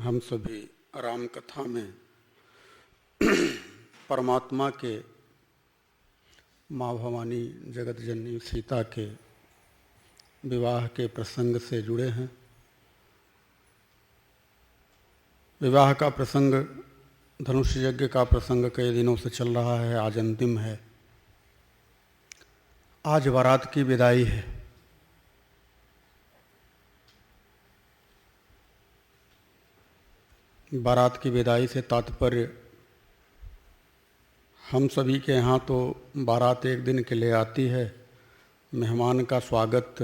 हम सभी राम कथा में परमात्मा के माँ भवानी जगत जननी सीता के विवाह के प्रसंग से जुड़े हैं। विवाह का प्रसंग, धनुष यज्ञ का प्रसंग कई दिनों से चल रहा है, आज अंतिम है। आज बारात की विदाई है। बारात की विदाई से तात्पर्य, हम सभी के यहाँ तो बारात एक दिन के लिए आती है, मेहमान का स्वागत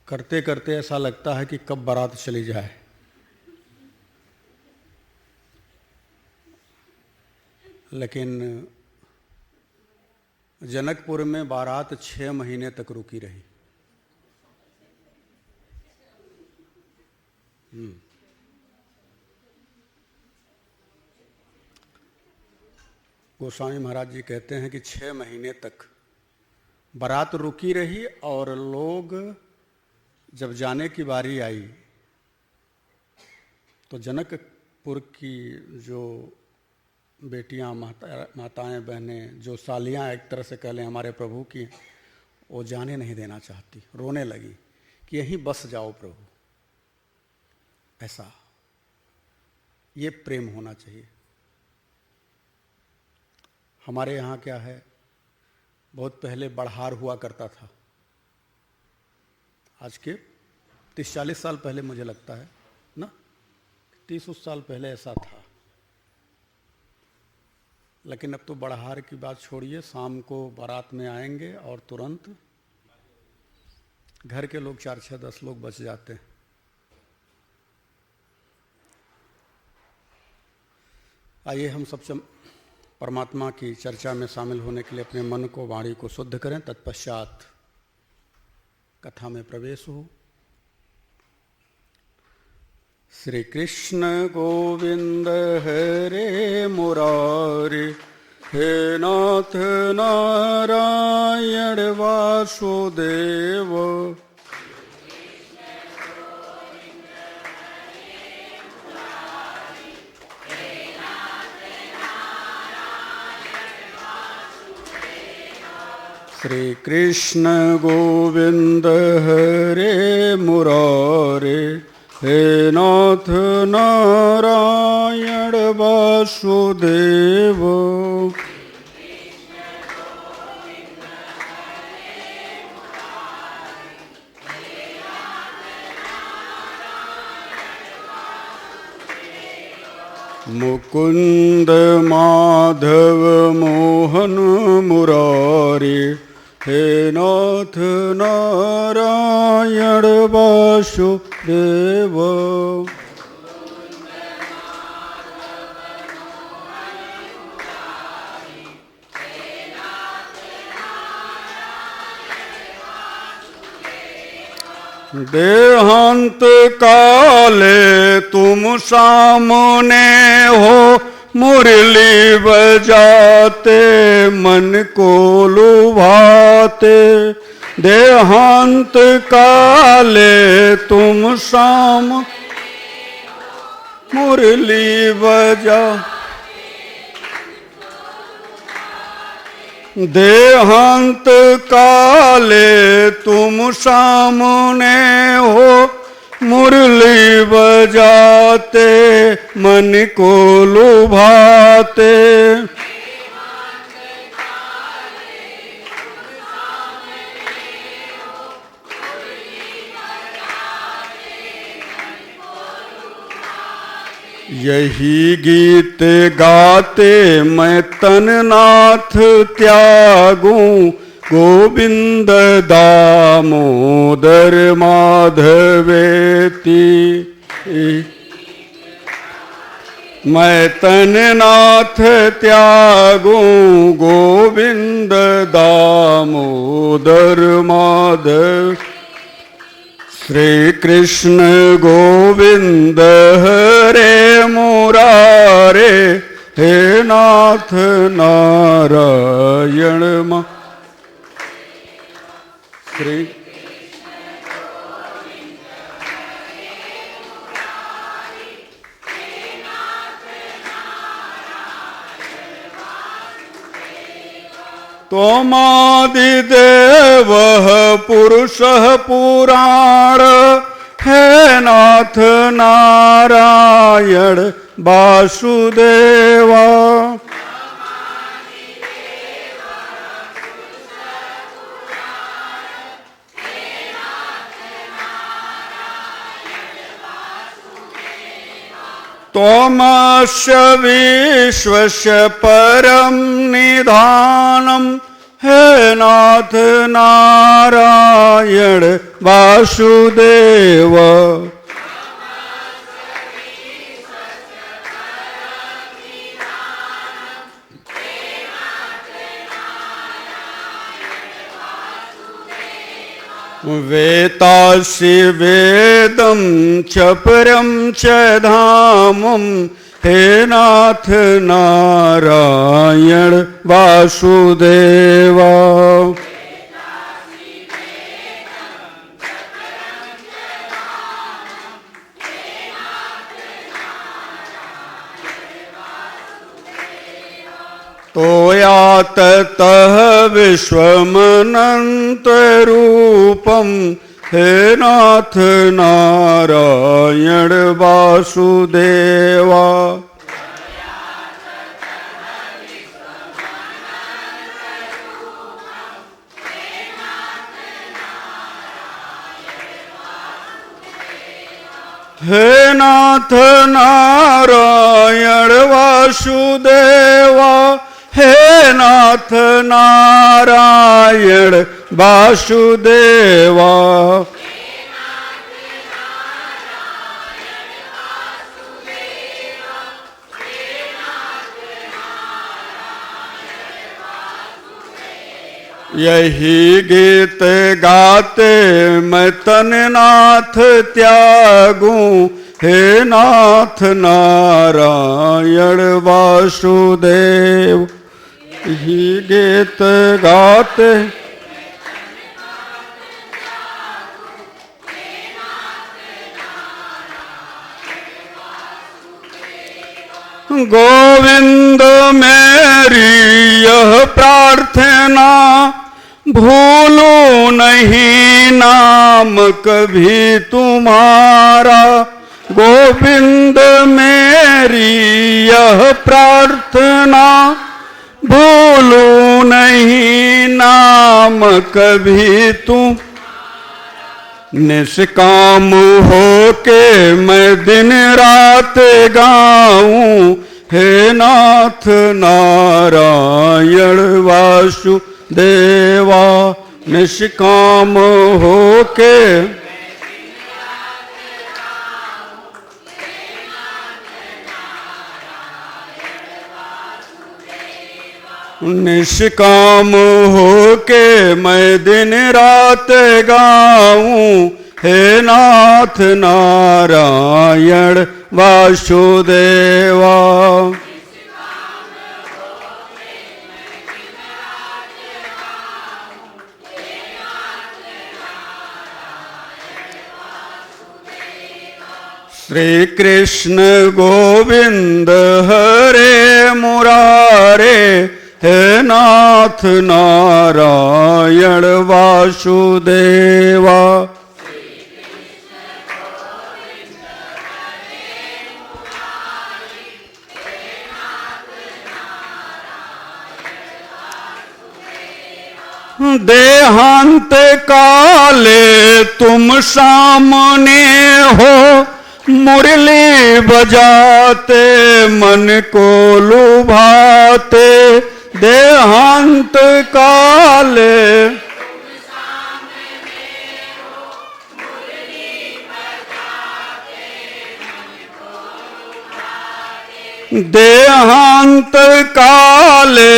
करते करते ऐसा लगता है कि कब बारात चली जाए। लेकिन जनकपुर में बारात 6 महीने तक रुकी रही। गोस्वामी महाराज जी कहते हैं कि 6 महीने तक बारात रुकी रही और लोग जब जाने की बारी आई तो जनकपुर की जो बेटियां, माताएं, बहनें, जो सालियां एक तरह से कह लें हमारे प्रभु की, वो जाने नहीं देना चाहती, रोने लगी कि यहीं बस जाओ प्रभु। ऐसा ये प्रेम होना चाहिए। हमारे यहाँ क्या है, बहुत पहले बड़हार हुआ करता था, आज के 30-40 साल पहले मुझे लगता है ना, 30 साल पहले ऐसा था। लेकिन अब तो बड़हार की बात छोड़िए, शाम को बारात में आएंगे और तुरंत घर के लोग 4-6-10 लोग बच जाते हैं। आइए हम सब परमात्मा की चर्चा में शामिल होने के लिए अपने मन को, वाणी को शुद्ध करें, तत्पश्चात कथा में प्रवेश हो। श्री कृष्ण गोविंद हरे मुरारे, हे नाथ नारायण वासुदेव। श्री कृष्ण गोविंद हरे मुरारे, हे नाथ नारायण वासुदेव। मुकुंद माधव मोहन मुरारी, हे नाथ नारायण वासुदेव। देहांत काले तुम सामने हो, मुरली बजाते मन को लुभाते। देहांत काले तुम साम मुरली बजा। देहांत काले तुम सामने हो, मुरली बजाते मन को लुभाते। यही गीत गाते मैं तन नाथ त्यागूं, गोविंद दामोदर माधवेति। मैं तन नाथ त्यागूं, गोविंद दामोदर माधव। श्री कृष्ण गोविंद हरे मुरारे, हे नाथ नारायण मा। श्री त्वमादिदेवः पुरुषः पुराण हे नाथ नारायण वासुदेवा। त्वमस्य विश्वस्य परं निधानं हे नाथ नारायण वासुदेव। वेतासि वेदं च परं च धामं हे नाथ नारायण वासुदेवा। तोया ततः विश्वमनन्तरूपं हे नाथ नारायण वासुदेवा। हे नाथ नारायण वासुदेवा। हे नाथ नारायण वासुदेवा। यही गीत गाते मैं तन नाथ त्यागूं हे नाथ नारायण वासुदेव। यही गीत गाते गोविंद मेरी यह प्रार्थना भूलूं नहीं नाम कभी तुम्हारा। गोविंद मेरी यह प्रार्थना भूलूं नहीं नाम कभी तुम। निष्काम होके मैं दिन रात गाऊं हे नाथ नारायण वासुदेवा। निष्काम होके निष्काम होके मैं दिन रात गाऊं हे नाथ नारायण वासुदेवा। श्री कृष्ण गोविंद हरे मुरारे हे नाथ नारायण वासुदेवा। देहांत काले तुम सामने हो मुरली बजाते मन को लुभाते। देहांत काले देहांत काले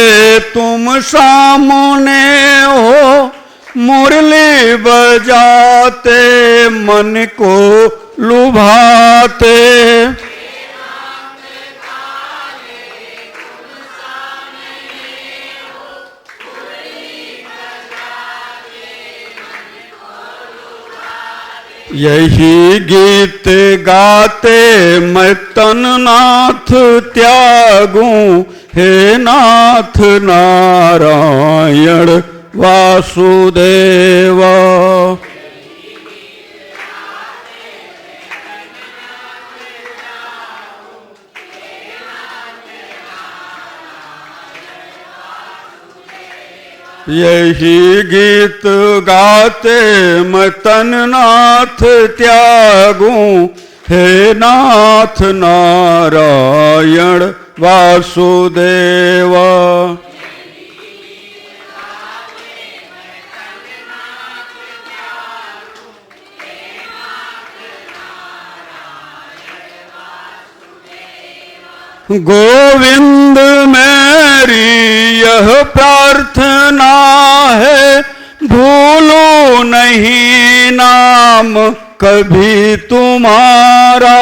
तुम सामने हो मुरली बजाते मन को लुभाते। यही गीत गाते मैं तन नाथ त्यागूं हे नाथ नारायण वासुदेव। यही गीत गाते मैं तन नाथ त्यागूं, हे नाथ नारायण वासुदेव। गोविंद मेरी यह प्रार्थना है, भूलो नहीं नाम कभी तुम्हारा।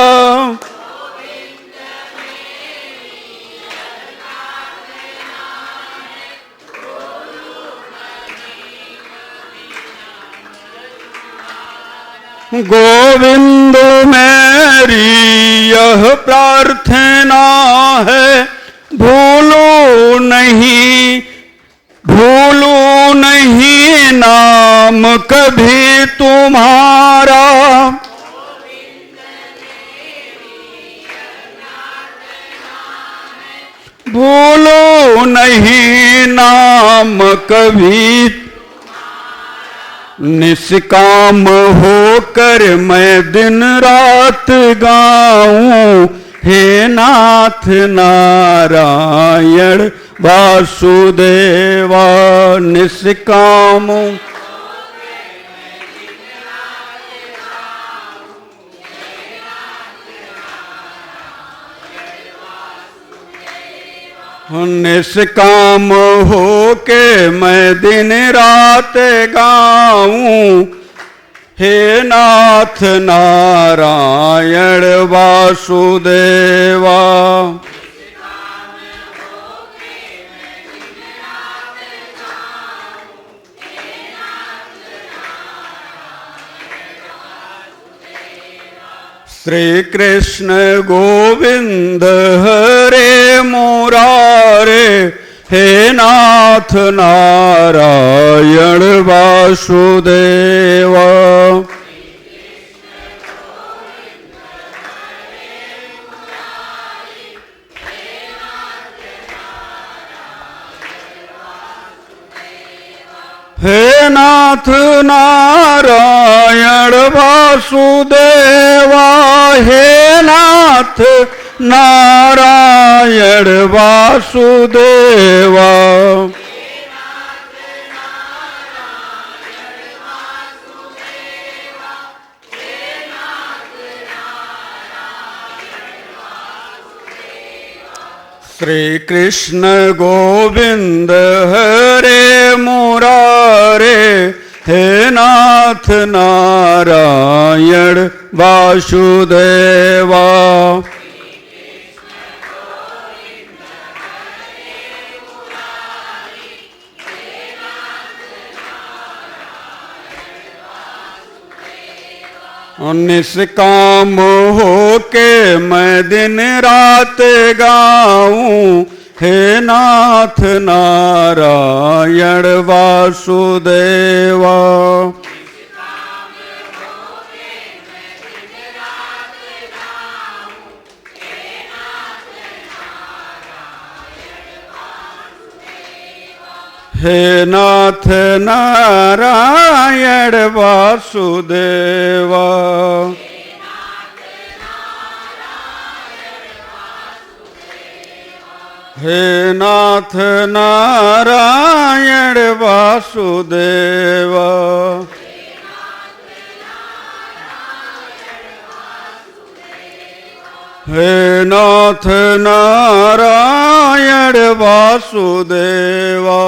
गोविंद मेरी यह प्रार्थना है, भूलो नहीं नाम कभी तुम्हारा। भूलो नहीं नाम कभी, निष्काम होकर मैं दिन रात गाऊं, हे नाथ नारायण वासुदेवा। निष्काम निष्काम होके मैं दिन रात गाऊं, हे नाथ नारायण वासुदेवा। श्री कृष्ण गोविंद हरे मुरारे, हे नाथ नारायण वासुदेवा। हे नाथ नारायण वासुदेवा, हे नाथ नारायण वासुदेवा। श्री कृष्ण गोविंद हरे मुरारे, हे नाथ नारायण वासुदेवा। निष्काम होके मैं दिन रात गाऊं, हे नाथ नारायण वासुदेवा। हे नाथ नारायण वासुदेवा। हे नाथ नारायण वासुदेवा। हे नाथ नारायण वासुदेवा।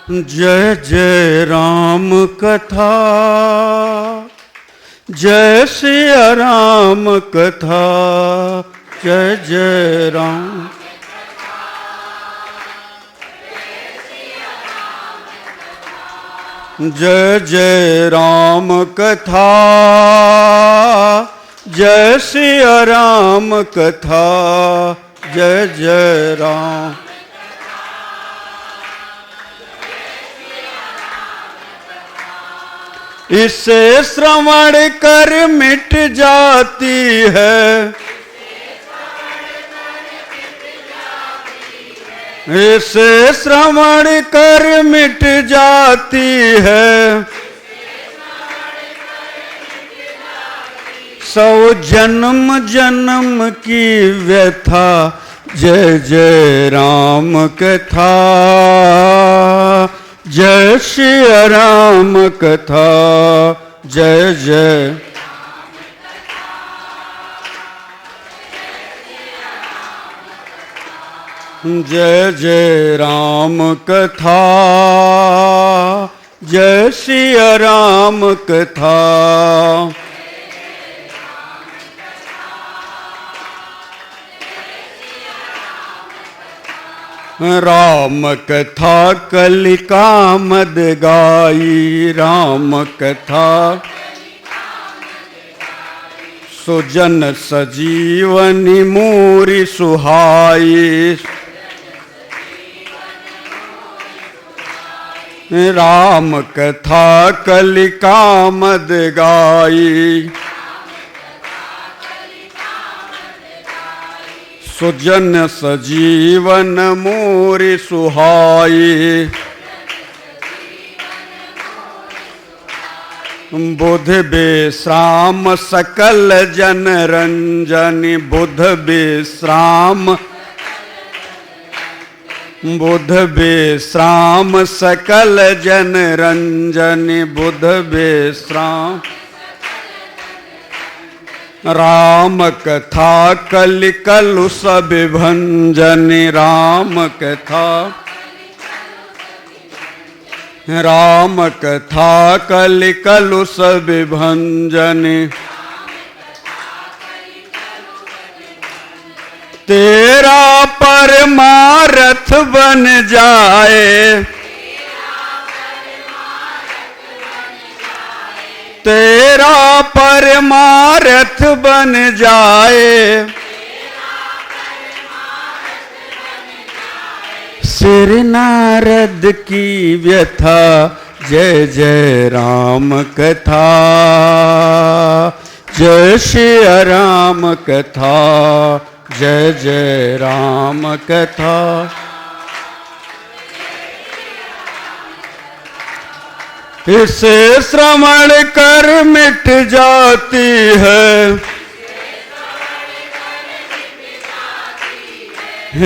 जय जय राम कथा, जय सिया राम कथा, जय जय राम। जय जय राम कथा, जय सिया राम कथा, जय जय राम। इसे श्रवण कर मिट जाती है, इसे श्रवण कर मिट जाती है, सौ जन्म जन्म की व्यथा, जय जय राम कथा, जय श्री राम कथा, जय जय। जय जय राम कथा, जय श्री राम कथा। राम कथा कलिका मद गाई, राम कथा सुजन सजीवनी मूरी सुहाई, राम कथा कलिका मद गाई, सुजन सजीवन मोरी सुहाई, बुध बेश्राम सकल जन रंजनी, बुध बेश्राम, बुध बेश्राम सकल जन रंजनी, बुध बेश्राम। राम कथा कलि कलुष विभंजनी, राम कथा, राम कथा कलि कलुष विभंजनी। तेरा परमारथ बन जाए, तेरा परमारथ बन जाए, सिर नारद की व्यथा, जय जय राम कथा, जय श्री राम कथा, जय जय राम कथा। इसे श्रवण कर मिट जाती है,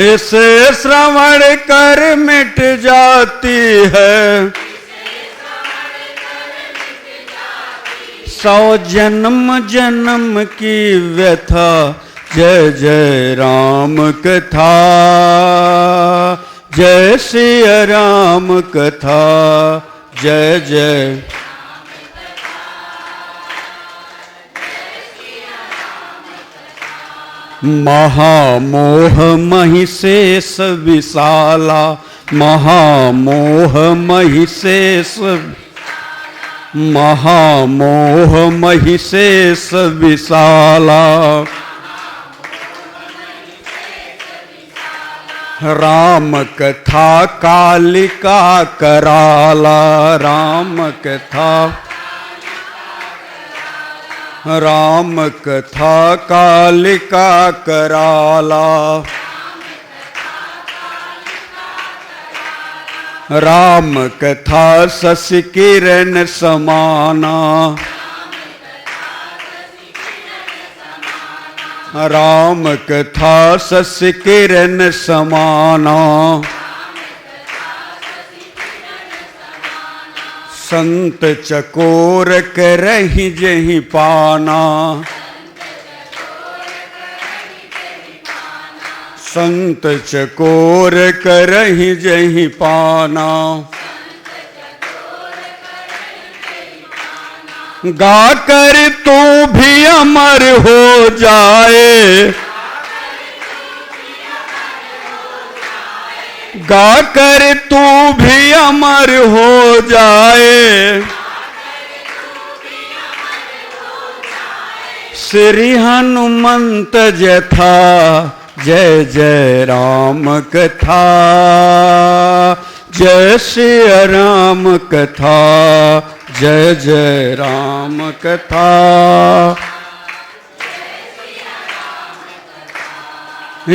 इसे श्रवण कर मिट जाती है, सौ जन्म जन्म की व्यथा, जय जय राम कथा, जय श्री राम कथा, जय जय। महामोह महिषेष विशाला, महामोह महिषेष, महामोह महिषेष विशाला, राम कथा कालिका कराला, राम कथा, राम कथा कालिका कराला, राम कथा शशि किरण समाना, राम कथा शशि किरण समाना, संत चकोर करहि जहि पाना, संत चकोर करहि जहि पाना, गाकर तू भी अमर हो जाए, गाकर तू भी अमर हो जाए, श्री हनुमंत जथा जय जय राम कथा, जय श्री राम कथा, जय जय राम कथा।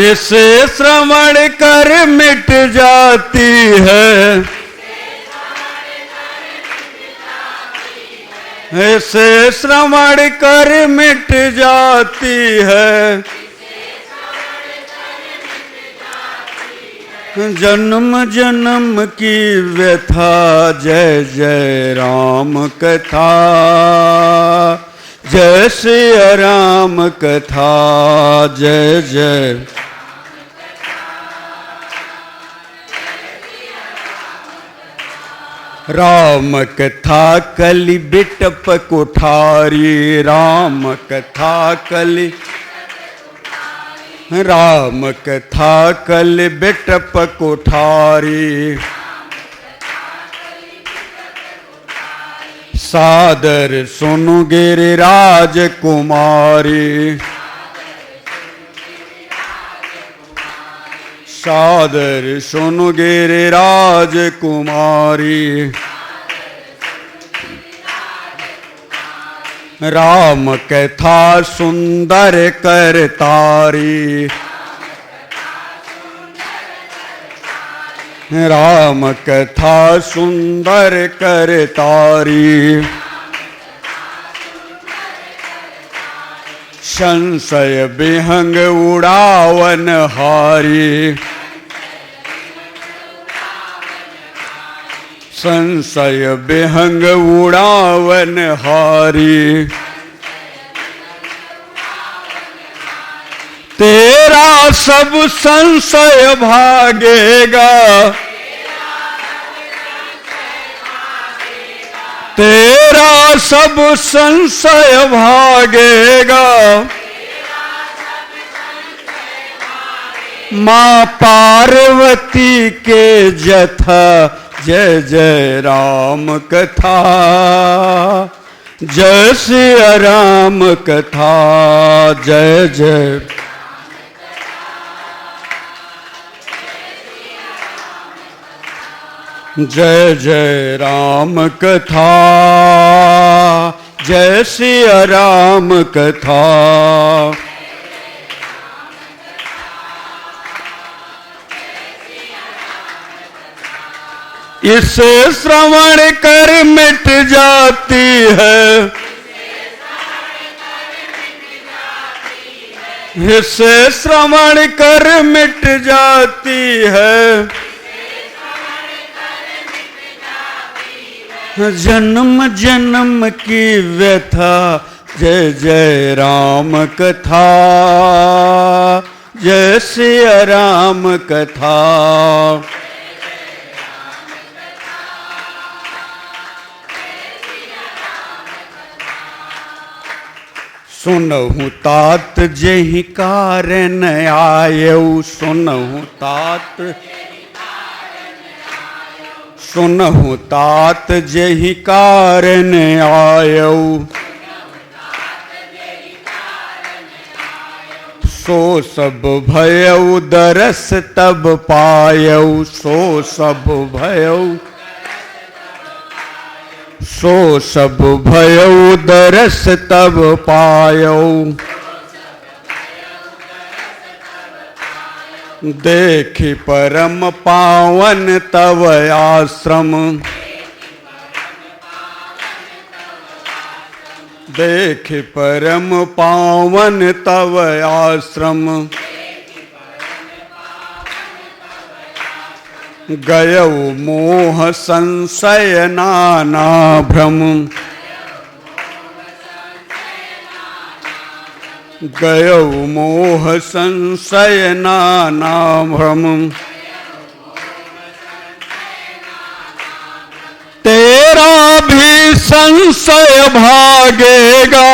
इसे श्रवण कर मिट जाती है, इसे श्रवण कर मिट जाती है, जन्म जन्म की व्यथा जय जय राम कथा, जय श्री राम कथा, जय जय। राम कथा कलि बिटप कोठारी, राम कथा कलि, राम कथा कलि बिटप कोठारी, सादर सुनु गिरिराज कुमारी, सादर सुनु गिरिराज कुमारी। राम कथा सुंदर करतारी, राम कथा सुंदर करतारी। संशय विहंग उड़ावन हारी, संशय विहंग उड़ावन हारी। तेरा सब संशय भागेगा, तेरा सब संशय भागेगा। माँ पार्वती के जथा जय जय राम कथा, जय श्री राम कथा, जय जय। जय जय राम कथा, जय श्री राम कथा। इसे श्रवण कर मिट जाती है, इसे श्रवण कर मिट जाती है। जन्म जन्म की व्यथा जय जय राम कथा, जय श्री राम कथा। सुनहु तात जेहि कारण आयऊ, सुनहु तात, सुनहु तात जेहि कारण आयऊ। सो सब भयऊ दरस तब पायऊ, सो सब भयऊ, सो सब भयऊ दरस तब पायऊ। देखि परम पावन तव आश्रम, देखि परम पावन तव आश्रम। गयऊ मोह संशय नाना भ्रम, गयऊ मोह संशय नाना भ्रम। तेरा भी संशय भागेगा,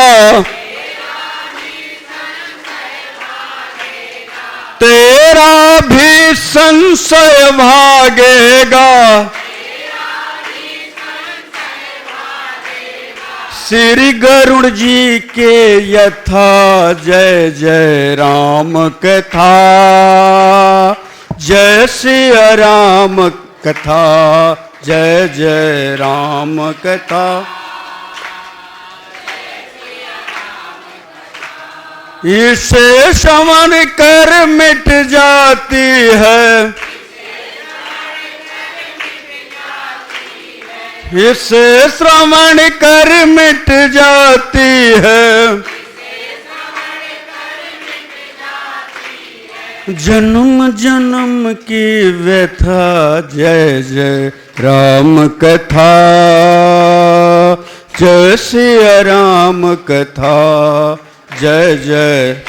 तेरा भी संशय भागेगा। श्री गरुड़ जी के यथा जय जय राम कथा, जय सिया राम कथा, जय जय राम कथा। इसे श्रवण कर मिट जाती है, इसे श्रवण कर मिट जाती है, जन्म जन्म की व्यथा, जय जय राम कथा, जय सिया राम कथा, जय जय।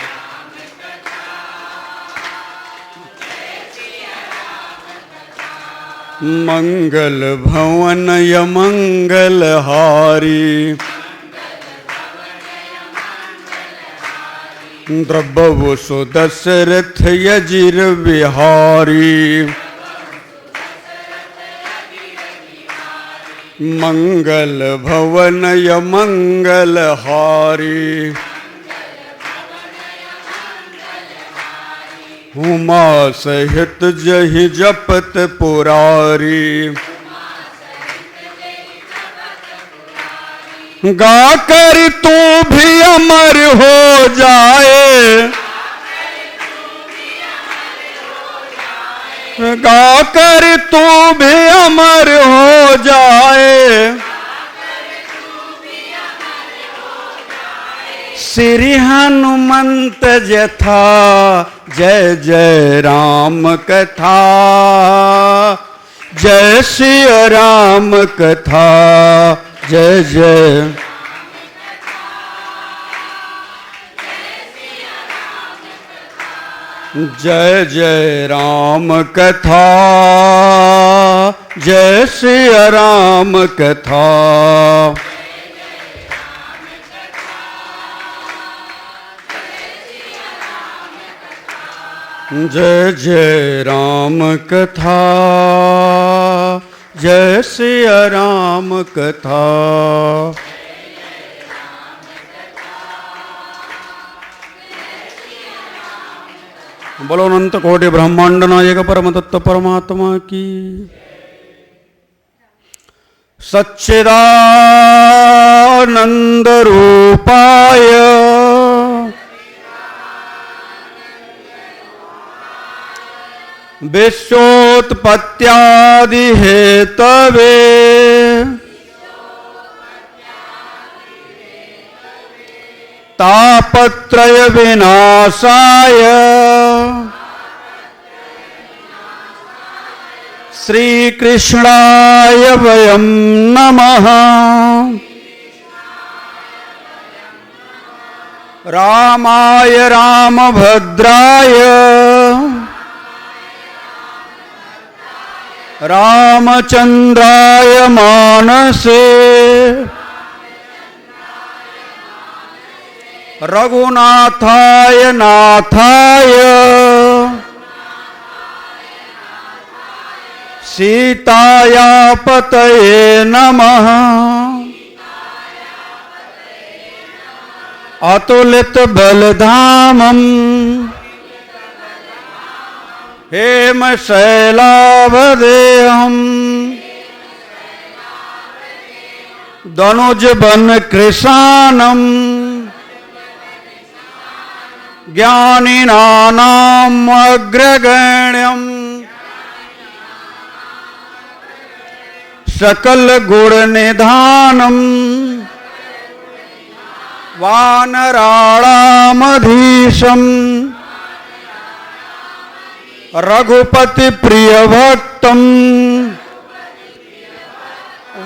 मंगल भवन य मंगल हारी, द्रव्य सो दशरथ यजिर विहारी। मंगल भवन य मंगल हारी, उमा सहित जहि जपत पुरारी। गाकर तू भी अमर हो जाए, गाकर तू भी अमर हो जाए। श्री हनुमंत जथा, जय जय राम कथा, जय सिया राम कथा, जय जय। जय जय राम कथा, जय सिया राम कथा। जय जय राम कथा, जय सिया राम कथा। बोलो अनंत कोटि ब्रह्मांड नायक परम तत्व परमात्मा की। सच्चिदानंद रूपाय विश्वोत्पत्त्यादि हेतवे तापत्रय विनाशाय श्री कृष्णाय वयं नमः। रामाय रामभद्राय रामचंद्राय मानसे रघुनाथाय नाथाय सीताया पतये नमः। अतुलित बलधामम् हेम शैलावदेहम् दनुज बन कृशानम् ज्ञानिनानाम् अग्रगण्यम् सकल गुण निधानम् वानराणामधीशम् रघुपति प्रिय भक्तम्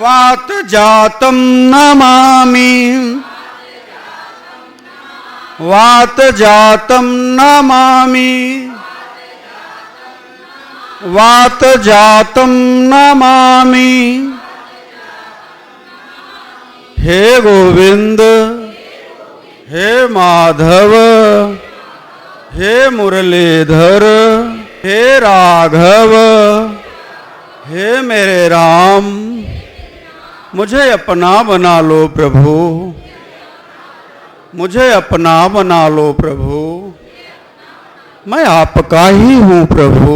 वात जातम् नमामि वात जातम् नमामि वात जातम् नमामि। हे गोविंद हे माधव हे मुरलीधर हे राघव हे मेरे राम मुझे अपना बना लो प्रभु, मुझे अपना बना लो प्रभु, मैं आपका ही हूँ प्रभु,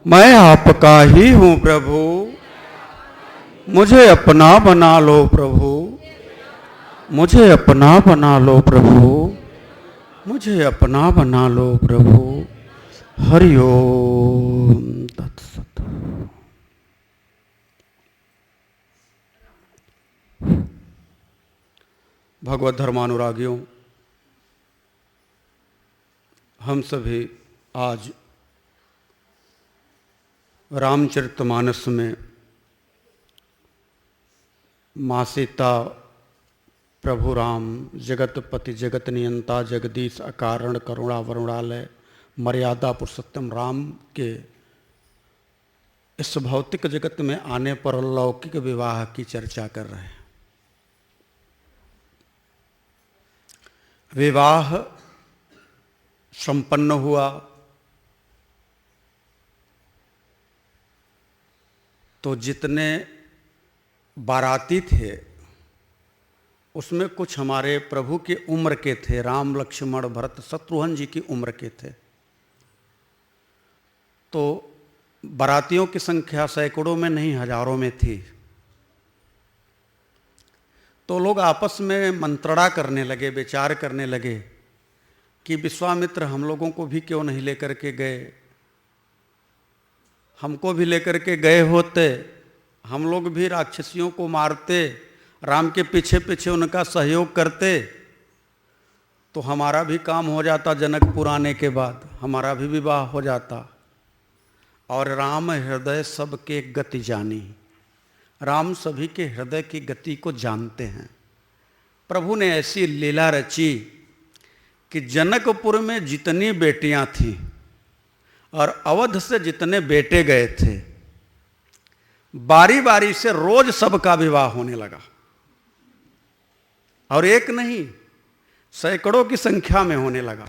मैं आपका ही हूँ प्रभु, मुझे अपना बना लो प्रभु, मुझे अपना बना लो प्रभु, मुझे अपना बना लो प्रभु। हरि ओम तत्सत। भगवत धर्मानुरागियों, हम सभी आज रामचरितमानस में माँ सीता, प्रभु राम, जगतपति जगत नियंता जगदीश अकारण करुणा वरुणालय मर्यादा पुरुषोत्तम राम के इस भौतिक जगत में आने पर लौकिक विवाह की चर्चा कर रहे हैं। विवाह संपन्न हुआ तो जितने बाराती थे उसमें कुछ हमारे प्रभु की उम्र के थे, राम लक्ष्मण भरत शत्रुघ्न जी की उम्र के थे। तो बारातियों की संख्या सैकड़ों में नहीं हजारों में थी। तो लोग आपस में मंत्रणा करने लगे, विचार करने लगे कि विश्वामित्र हम लोगों को भी क्यों नहीं लेकर के गए, हमको भी लेकर के गए होते, हम लोग भी राक्षसियों को मारते, राम के पीछे पीछे उनका सहयोग करते तो हमारा भी काम हो जाता, जनकपुर आने के बाद हमारा भी विवाह हो जाता। और राम हृदय सबके गति जानी, राम सभी के हृदय की गति को जानते हैं। प्रभु ने ऐसी लीला रची कि जनकपुर में जितनी बेटियां थीं और अवध से जितने बेटे गए थे, बारी बारी से रोज सबका विवाह होने लगा। और एक नहीं, सैकड़ों की संख्या में होने लगा।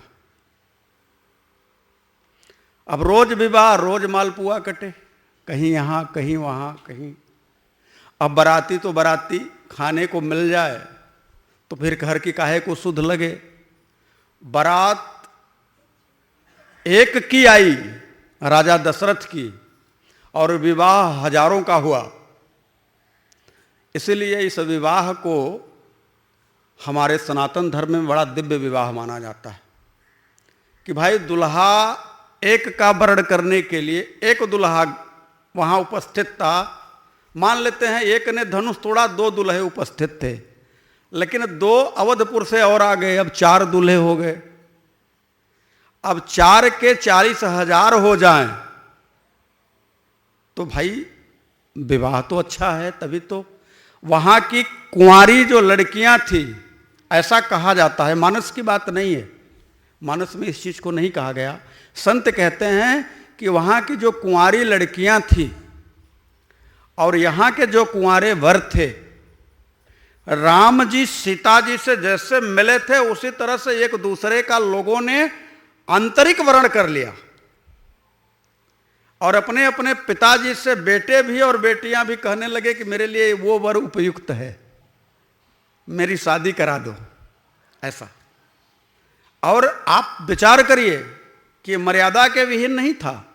अब रोज विवाह, रोज मालपुआ कटे, कहीं यहां कहीं वहां कहीं। अब बराती तो बराती, खाने को मिल जाए तो फिर घर की काहे को सुध लगे। बारात एक की आई राजा दशरथ की और विवाह हजारों का हुआ। इसलिए इस विवाह को हमारे सनातन धर्म में बड़ा दिव्य विवाह माना जाता है कि भाई दुल्हा एक का वर्ण करने के लिए एक दुल्हा वहां उपस्थित था। मान लेते हैं एक ने धनुष तोड़ा, 2 दुल्हे उपस्थित थे, लेकिन 2 अवधपुर से और आ गए, अब 4 दुल्हे हो गए। अब 4 के 40,000 हो जाएं तो भाई विवाह तो अच्छा है। तभी तो वहां की कुंवारी जो लड़कियां थी, ऐसा कहा जाता है, मानस की बात नहीं है, मानस में इस चीज को नहीं कहा गया। संत कहते हैं कि वहां की जो कुंवारी लड़कियां थी और यहां के जो कुंवारे वर थे, राम जी सीता जी से जैसे मिले थे उसी तरह से एक दूसरे का लोगों ने आंतरिक वर्ण कर लिया और अपने अपने पिताजी से बेटे भी और बेटियां भी कहने लगे कि मेरे लिए वो वर उपयुक्त है, मेरी शादी करा दो। ऐसा। और आप विचार करिए कि मर्यादा के विहीन नहीं था।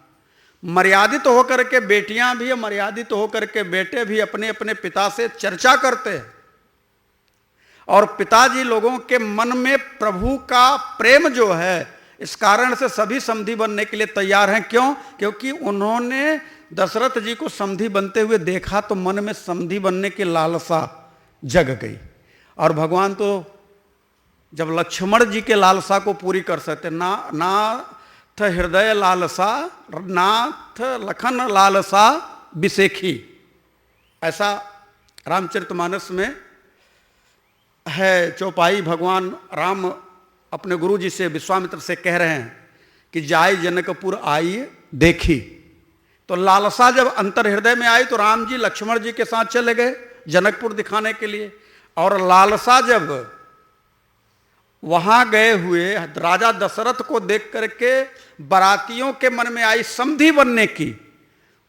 मर्यादित होकर के बेटियां भी, मर्यादित होकर के बेटे भी अपने अपने पिता से चर्चा करते हैं और पिताजी लोगों के मन में प्रभु का प्रेम जो है, इस कारण से सभी समधी बनने के लिए तैयार हैं। क्यों? क्योंकि उन्होंने दशरथ जी को समधी बनते हुए देखा तो मन में समधी बनने की लालसा जग गई। और भगवान तो जब लक्ष्मण जी के लालसा को पूरी कर सकते, नाथ हृदय लालसा, नाथ लखन लालसा बिसेखी, ऐसा रामचरितमानस में है। चौपाई भगवान राम अपने गुरु जी से, विश्वामित्र से कह रहे हैं कि जाय जनकपुर आई देखी। तो लालसा जब अंतर हृदय में आई तो राम जी लक्ष्मण जी के साथ चले गए जनकपुर दिखाने के लिए। और लालसा जब वहां गए हुए राजा दशरथ को देख करके बारातियों के मन में आई समधी बनने की,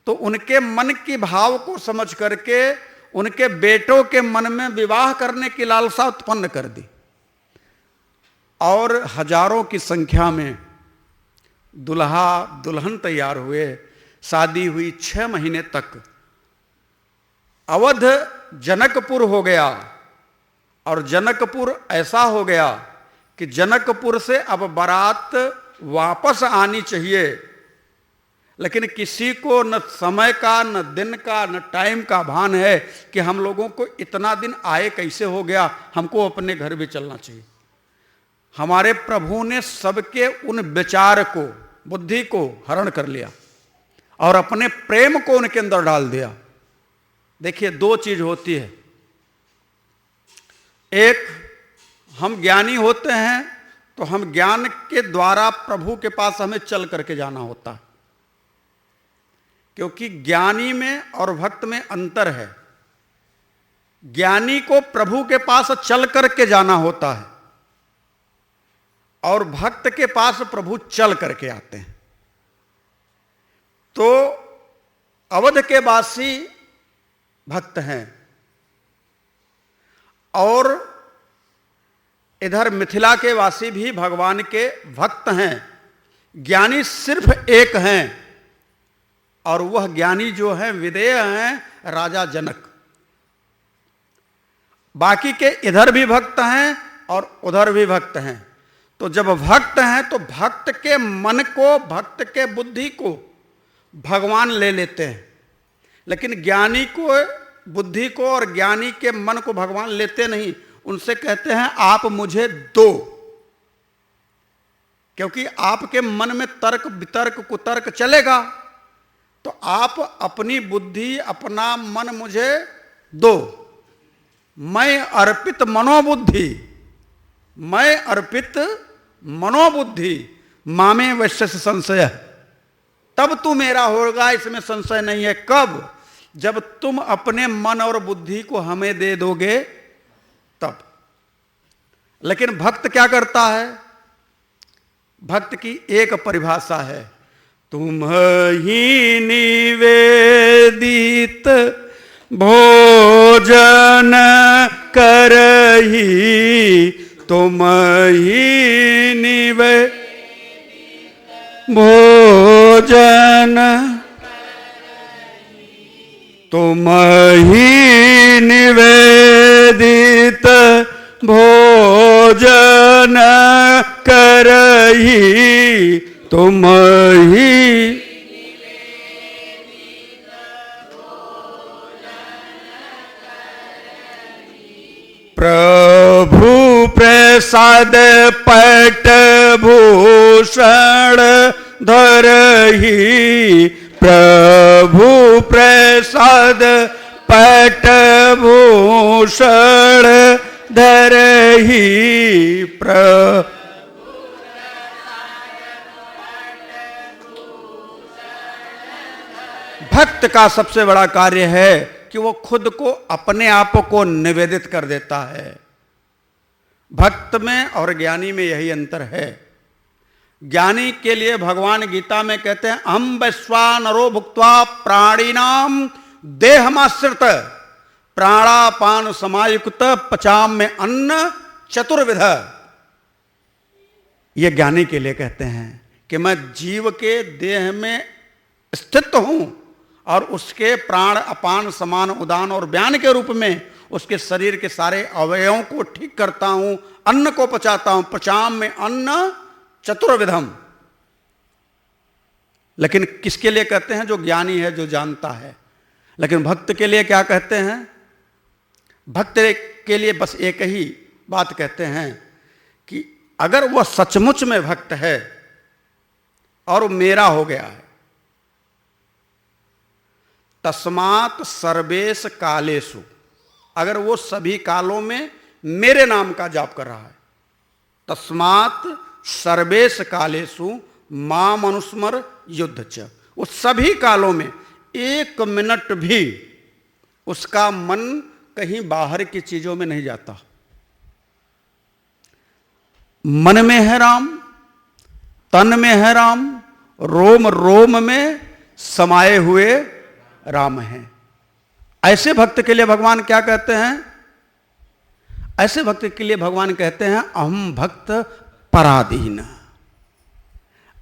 तो उनके मन की भाव को समझ करके उनके बेटों के मन में विवाह करने की लालसा उत्पन्न कर दी और हजारों की संख्या में दुल्हा दुल्हन तैयार हुए। शादी हुई 6 महीने तक। अवध जनकपुर हो गया और जनकपुर ऐसा हो गया कि जनकपुर से अब बारात वापस आनी चाहिए, लेकिन किसी को न समय का, न दिन का, न टाइम का भान है कि हम लोगों को इतना दिन आए कैसे हो गया, हमको अपने घर भी चलना चाहिए। हमारे प्रभु ने सबके उन विचार को, बुद्धि को हरण कर लिया और अपने प्रेम को उनके अंदर डाल दिया। देखिए 2 चीज होती है। एक, हम ज्ञानी होते हैं तो हम ज्ञान के द्वारा प्रभु के पास हमें चल करके जाना होता है, क्योंकि ज्ञानी में और भक्त में अंतर है। ज्ञानी को प्रभु के पास चल करके जाना होता है और भक्त के पास प्रभु चल करके आते हैं। तो अवध के वासी भक्त हैं और इधर मिथिला के वासी भी भगवान के भक्त हैं। ज्ञानी सिर्फ एक हैं और वह ज्ञानी जो है विदेह हैं राजा जनक। बाकी के इधर भी भक्त हैं और उधर भी भक्त हैं। तो जब भक्त हैं तो भक्त के मन को, भक्त के बुद्धि को भगवान ले लेते हैं, लेकिन ज्ञानी को, बुद्धि को और ज्ञानी के मन को भगवान लेते नहीं। उनसे कहते हैं आप मुझे दो, क्योंकि आपके मन में तर्क वितर्क कुतर्क चलेगा, तो आप अपनी बुद्धि, अपना मन मुझे दो। मैं अर्पित मनोबुद्धि, मैं अर्पित मनोबुद्धि मामे वैश्य संशय, तब तू मेरा होगा, इसमें संशय नहीं है। कब? जब तुम अपने मन और बुद्धि को हमें दे दोगे तब। लेकिन भक्त क्या करता है? भक्त की एक परिभाषा है, तुम ही निवेदित भोजन करही, तुम ही निवेदित भोजन, तुम ही निवेदित भोजन करही, तुम ही प्रभु प्रसाद पट भूषण धरही, प्रभु प्रसाद पट भूषण धरही, भक्त का सबसे बड़ा कार्य है कि वो खुद को, अपने आप को निवेदित कर देता है। भक्त में और ज्ञानी में यही अंतर है। ज्ञानी के लिए भगवान गीता में कहते हैं अहं वैश्वानरो भुक्त्वा प्राणिनाम देहमाश्रित प्राणापान समायुक्त पचाम में अन्न चतुर्विध। ये ज्ञानी के लिए कहते हैं कि मैं जीव के देह में स्थित हूं और उसके प्राण अपान समान उदान और व्यान के रूप में उसके शरीर के सारे अवयवों को ठीक करता हूं, अन्न को पचाता हूं। पचाम में अन्न चतुर्विधम। लेकिन किसके लिए कहते हैं? जो ज्ञानी है, जो जानता है। लेकिन भक्त के लिए क्या कहते हैं? भक्त के लिए बस एक ही बात कहते हैं कि अगर वह सचमुच में भक्त है और मेरा हो गया है, तस्मात् सर्वेश कालेषु, अगर वो सभी कालों में मेरे नाम का जाप कर रहा है, तस्मात् सर्वेश कालेषु माम अनुस्मर युद्ध च, उस सभी कालों में 1 मिनट भी उसका मन कहीं बाहर की चीजों में नहीं जाता। मन में है राम, तन में है राम, रोम रोम में समाये हुए राम हैं। ऐसे भक्त के लिए भगवान क्या कहते हैं? ऐसे भक्त के लिए भगवान कहते हैं अहम भक्त पराधीन।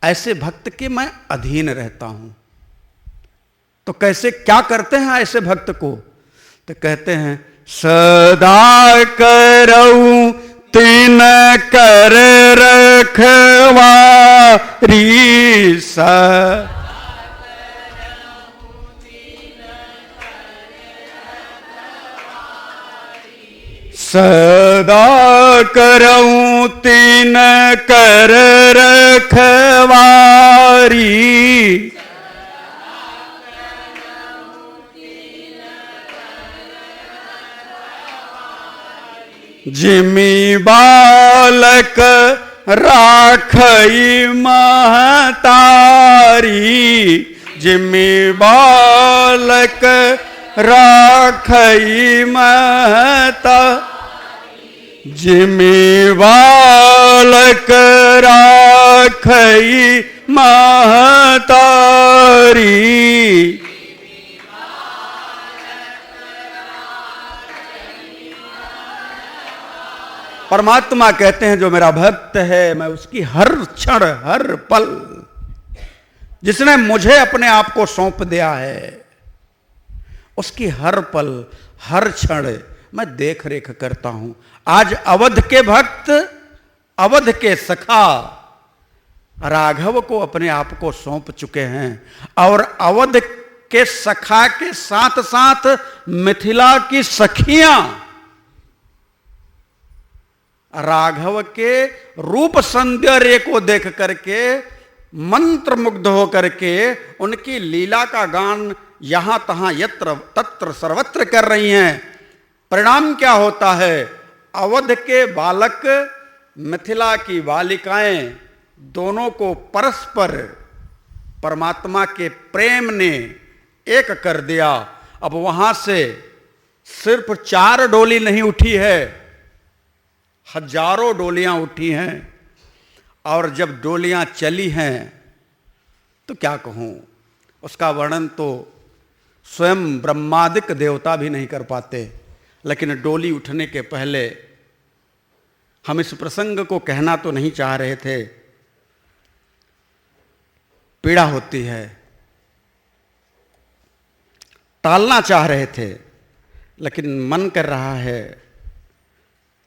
ऐसे भक्त के मैं अधीन रहता हूं। तो कैसे क्या करते हैं ऐसे भक्त को? तो कहते हैं सदा करऊं तीन कर रखवारी सा। सदा करऊं तीन कर रखवारी। जिमी बालक राखई महतारी। जिमी बालक राखई महता। जिमी बालक राखई महतारी। परमात्मा कहते हैं जो मेरा भक्त है मैं उसकी हर क्षण हर पल, जिसने मुझे अपने आप को सौंप दिया है, उसकी हर पल हर क्षण मैं देख रेख करता हूं। आज अवध के भक्त, अवध के सखा राघव को अपने आप को सौंप चुके हैं और अवध के सखा के साथ साथ मिथिला की सखियां राघव के रूप सौंदर्य को देख करके मंत्र मुग्ध होकर के उनकी लीला का गान यहां तहां यत्र तत्र सर्वत्र कर रही हैं। परिणाम क्या होता है? अवध के बालक, मिथिला की बालिकाएं, दोनों को परस्पर परमात्मा के प्रेम ने एक कर दिया। अब वहां से सिर्फ 4 डोली नहीं उठी है, हजारों डोलियां उठी हैं। और जब डोलियां चली हैं तो क्या कहूं, उसका वर्णन तो स्वयं ब्रह्मादिक देवता भी नहीं कर पाते। लेकिन डोली उठने के पहले हम इस प्रसंग को कहना तो नहीं चाह रहे थे, पीड़ा होती है, टालना चाह रहे थे, लेकिन मन कर रहा है,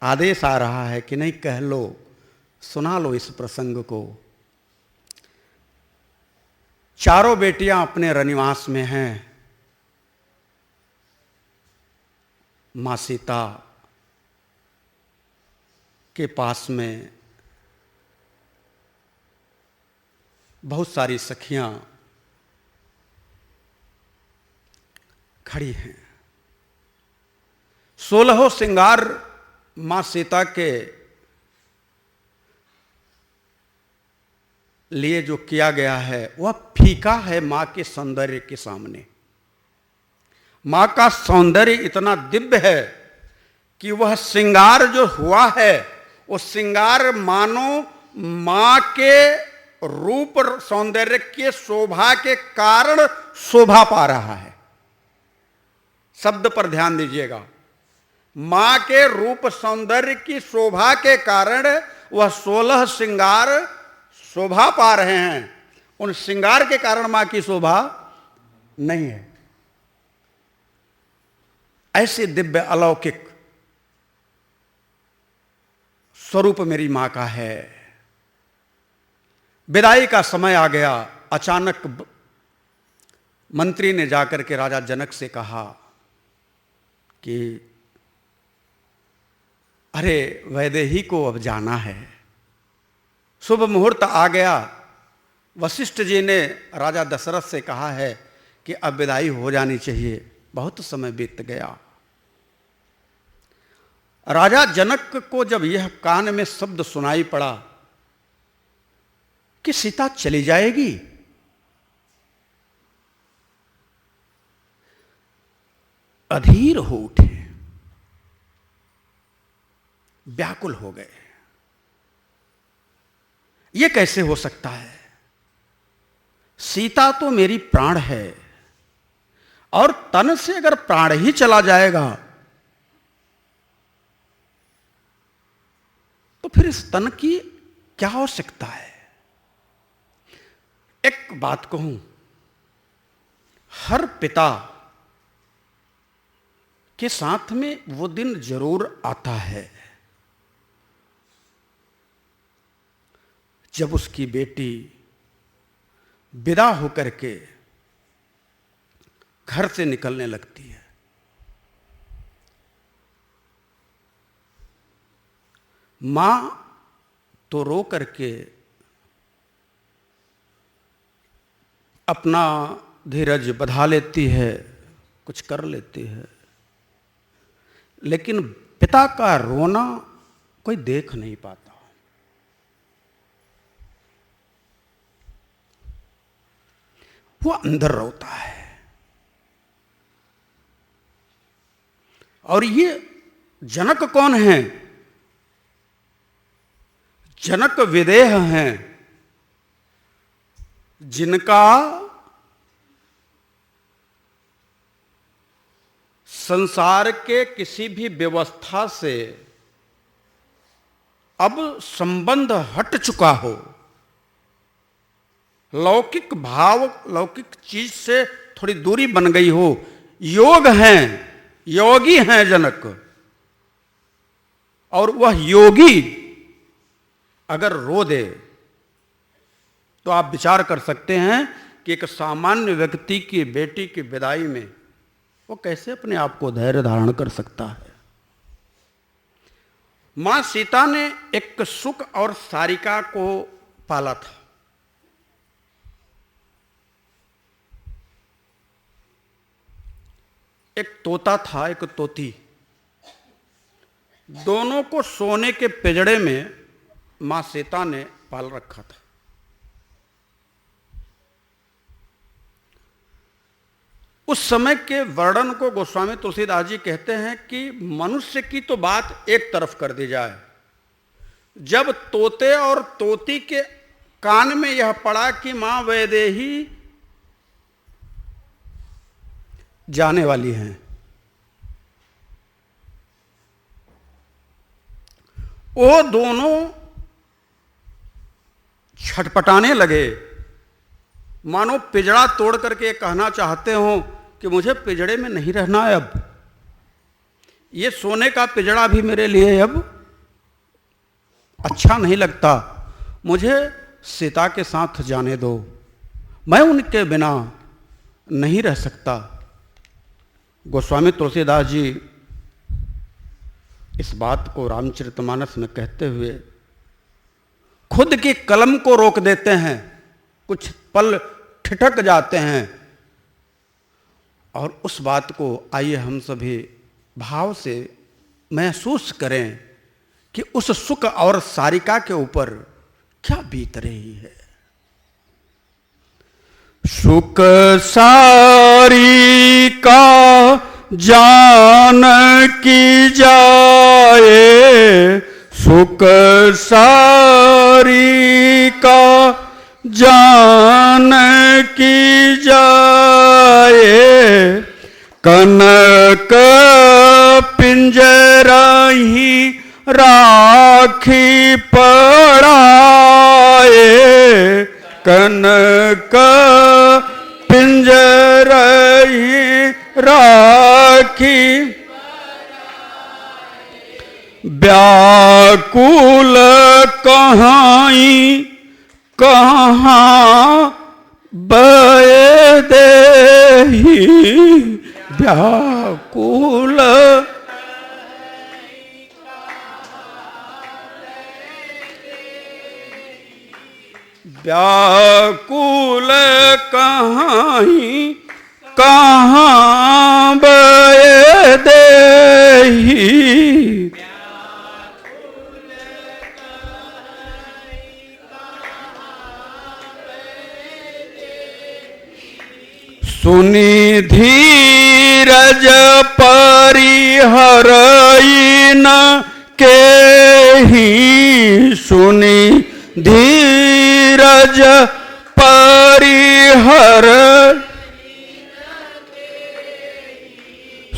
आदेश आ रहा है कि नहीं कह लो, सुना लो इस प्रसंग को। 4 बेटियां अपने रनिवास में हैं। मां सीता के पास में बहुत सारी सखियां खड़ी हैं। 16 श्रृंगार मां सीता के लिए जो किया गया है वह फीका है मां के सौंदर्य के सामने। मां का सौंदर्य इतना दिव्य है कि वह श्रृंगार जो हुआ है वो श्रृंगार मानो मां के रूप सौंदर्य के शोभा के कारण शोभा पा रहा है। शब्द पर ध्यान दीजिएगा, मां के रूप सौंदर्य की शोभा के कारण वह 16 श्रृंगार शोभा पा रहे हैं। उन श्रृंगार के कारण मां की शोभा नहीं है। ऐसे दिव्य अलौकिक स्वरूप मेरी मां का है। विदाई का समय आ गया। अचानक मंत्री ने जाकर के राजा जनक से कहा कि अरे वैदेही को अब जाना है, शुभ मुहूर्त आ गया। वशिष्ठ जी ने राजा दशरथ से कहा है कि अब विदाई हो जानी चाहिए, बहुत समय बीत गया। राजा जनक को जब यह कान में शब्द सुनाई पड़ा कि सीता चली जाएगी, अधीर हो उठे, व्याकुल हो गए। यह कैसे हो सकता है? सीता तो मेरी प्राण है और तन से अगर प्राण ही चला जाएगा तो फिर इस तन की क्या आवश्यकता है। एक बात कहूं, हर पिता के साथ में वो दिन जरूर आता है जब उसकी बेटी विदा होकर के घर से निकलने लगती है। मां तो रो करके अपना धीरज बधा लेती है, कुछ कर लेती है, लेकिन पिता का रोना कोई देख नहीं पाता। वो अंदर रोता है। और ये जनक कौन है? जनक विदेह हैं, जिनका संसार के किसी भी व्यवस्था से अब संबंध हट चुका हो, लौकिक भाव, लौकिक चीज से थोड़ी दूरी बन गई हो। योग हैं, योगी हैं जनक। और वह योगी अगर रो दे तो आप विचार कर सकते हैं कि एक सामान्य व्यक्ति की बेटी की विदाई में वो कैसे अपने आप को धैर्य धारण कर सकता है। मां सीता ने एक सुक और सारिका को पाला था। एक तोता था, एक तोती। दोनों को सोने के पिंजड़े में मां सीता ने पाल रखा था। उस समय के वर्णन को गोस्वामी तुलसीदास जी कहते हैं कि मनुष्य की तो बात एक तरफ कर दी जाए, जब तोते और तोती के कान में यह पड़ा कि मां वैदेही जाने वाली हैं, वो दोनों छटपटाने लगे, मानो पिंजड़ा तोड़ करके कहना चाहते हो कि मुझे पिंजड़े में नहीं रहना है, अब ये सोने का पिंजड़ा भी मेरे लिए अब अच्छा नहीं लगता, मुझे सीता के साथ जाने दो, मैं उनके बिना नहीं रह सकता। गोस्वामी तुलसीदास जी इस बात को रामचरितमानस में कहते हुए खुद की कलम को रोक देते हैं, कुछ पल ठिठक जाते हैं। और उस बात को आइए हम सभी भाव से महसूस करें कि उस सुक और सारिका के ऊपर क्या बीत रही है। सुक सारिका जान की जाए, सुक सारिका जान की जाए, कनक पिंजरा ही राखी पड़ाए, कनक पिंजरा ही राखी व्याकुल कहाई कहाँ बये देही, व्याकुल व्याकुल कहाई कहाँ बये देही, सुनी धीरज परिहरई न केहि, सुनी धीरज परिहर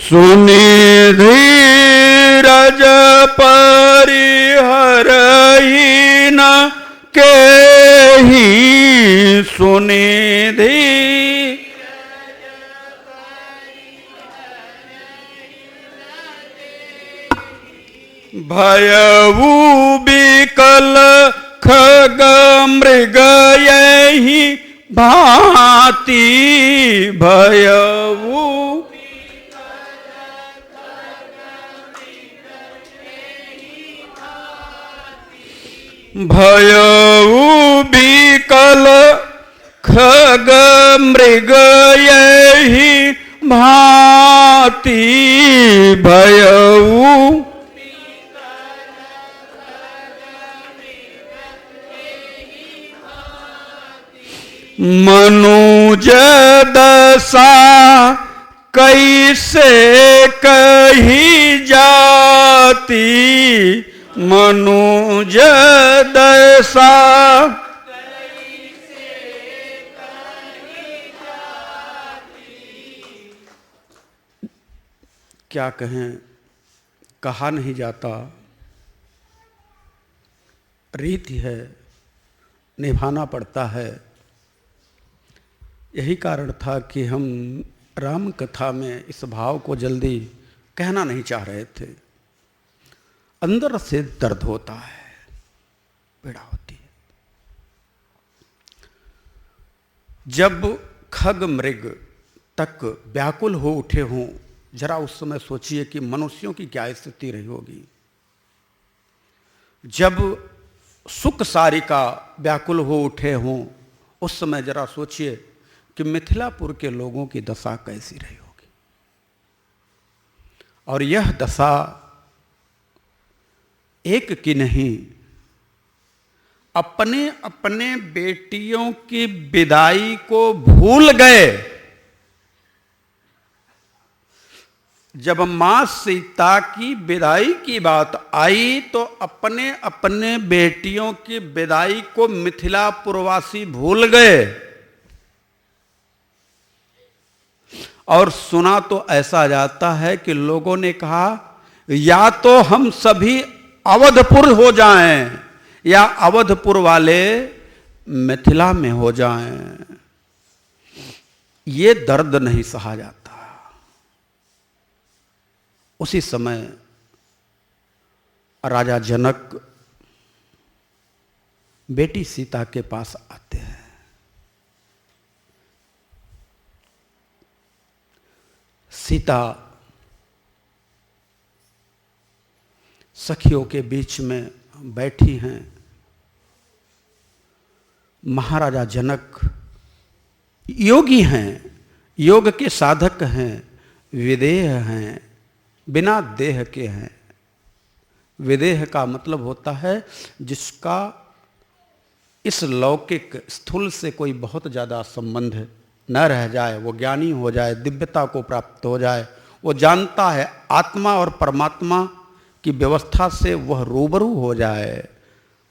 सुनि धीरज परिहरहि न केहि, सुनि धीरज भयउ बिकल खग मृग यहि भांति, भयउ भयउ बिकल खग मृग यहि भांति, भयउ मनुज दशा कैसे कही जाती, मनुज दशा क्या कहें, कहा नहीं जाता, रीति है, निभाना पड़ता है। यही कारण था कि हम राम कथा में इस भाव को जल्दी कहना नहीं चाह रहे थे। अंदर से दर्द होता है, पीड़ा होती है। जब खग मृग तक व्याकुल हो उठे हों, जरा उस समय सोचिए कि मनुष्यों की क्या स्थिति रही होगी। जब सुख सारिका व्याकुल हो उठे हों, उस समय जरा सोचिए कि मिथिलापुर के लोगों की दशा कैसी रही होगी। और यह दशा एक की नहीं, अपने अपने बेटियों की विदाई को भूल गए। जब मां सीता की विदाई की बात आई तो अपने अपने बेटियों की विदाई को मिथिलापुरवासी भूल गए। और सुना तो ऐसा जाता है कि लोगों ने कहा या तो हम सभी अवधपुर हो जाएं या अवधपुर वाले मिथिला में हो जाएं। ये दर्द नहीं सहा जाता। उसी समय राजा जनक बेटी सीता के पास आते हैं। सीता सखियों के बीच में बैठी हैं। महाराजा जनक योगी हैं, योग के साधक हैं, विदेह हैं, बिना देह के हैं। विदेह का मतलब होता है जिसका इस लौकिक स्थूल से कोई बहुत ज़्यादा संबंध न रह जाए, वो ज्ञानी हो जाए, दिव्यता को प्राप्त हो जाए। वो जानता है आत्मा और परमात्मा की व्यवस्था से वह रूबरू हो जाए,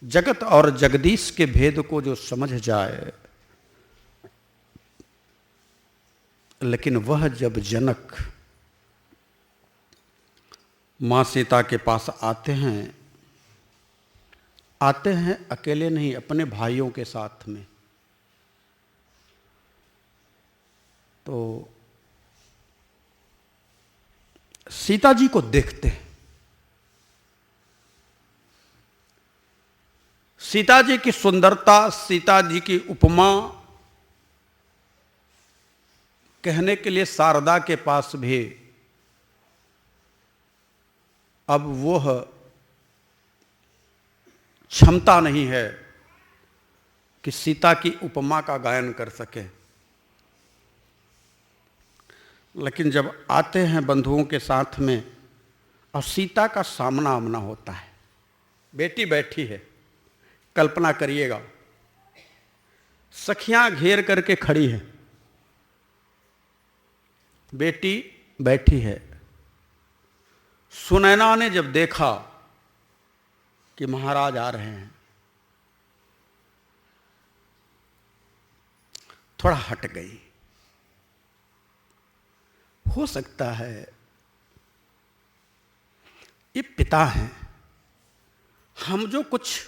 जगत और जगदीश के भेद को जो समझ जाए। लेकिन वह जब जनक मां सीता के पास आते हैं अकेले नहीं, अपने भाइयों के साथ में, तो सीता जी को देखते हैं। सीता जी की सुंदरता, सीता जी की उपमा कहने के लिए शारदा के पास भी अब वह क्षमता नहीं है कि सीता की उपमा का गायन कर सके। लेकिन जब आते हैं बंधुओं के साथ में और सीता का सामना आमना होता है, बेटी बैठी है, कल्पना करिएगा, सखियां घेर करके खड़ी हैं, बेटी बैठी है। सुनैना ने जब देखा कि महाराज आ रहे हैं, थोड़ा हट गई। हो सकता है ये पिता हैं। हम जो कुछ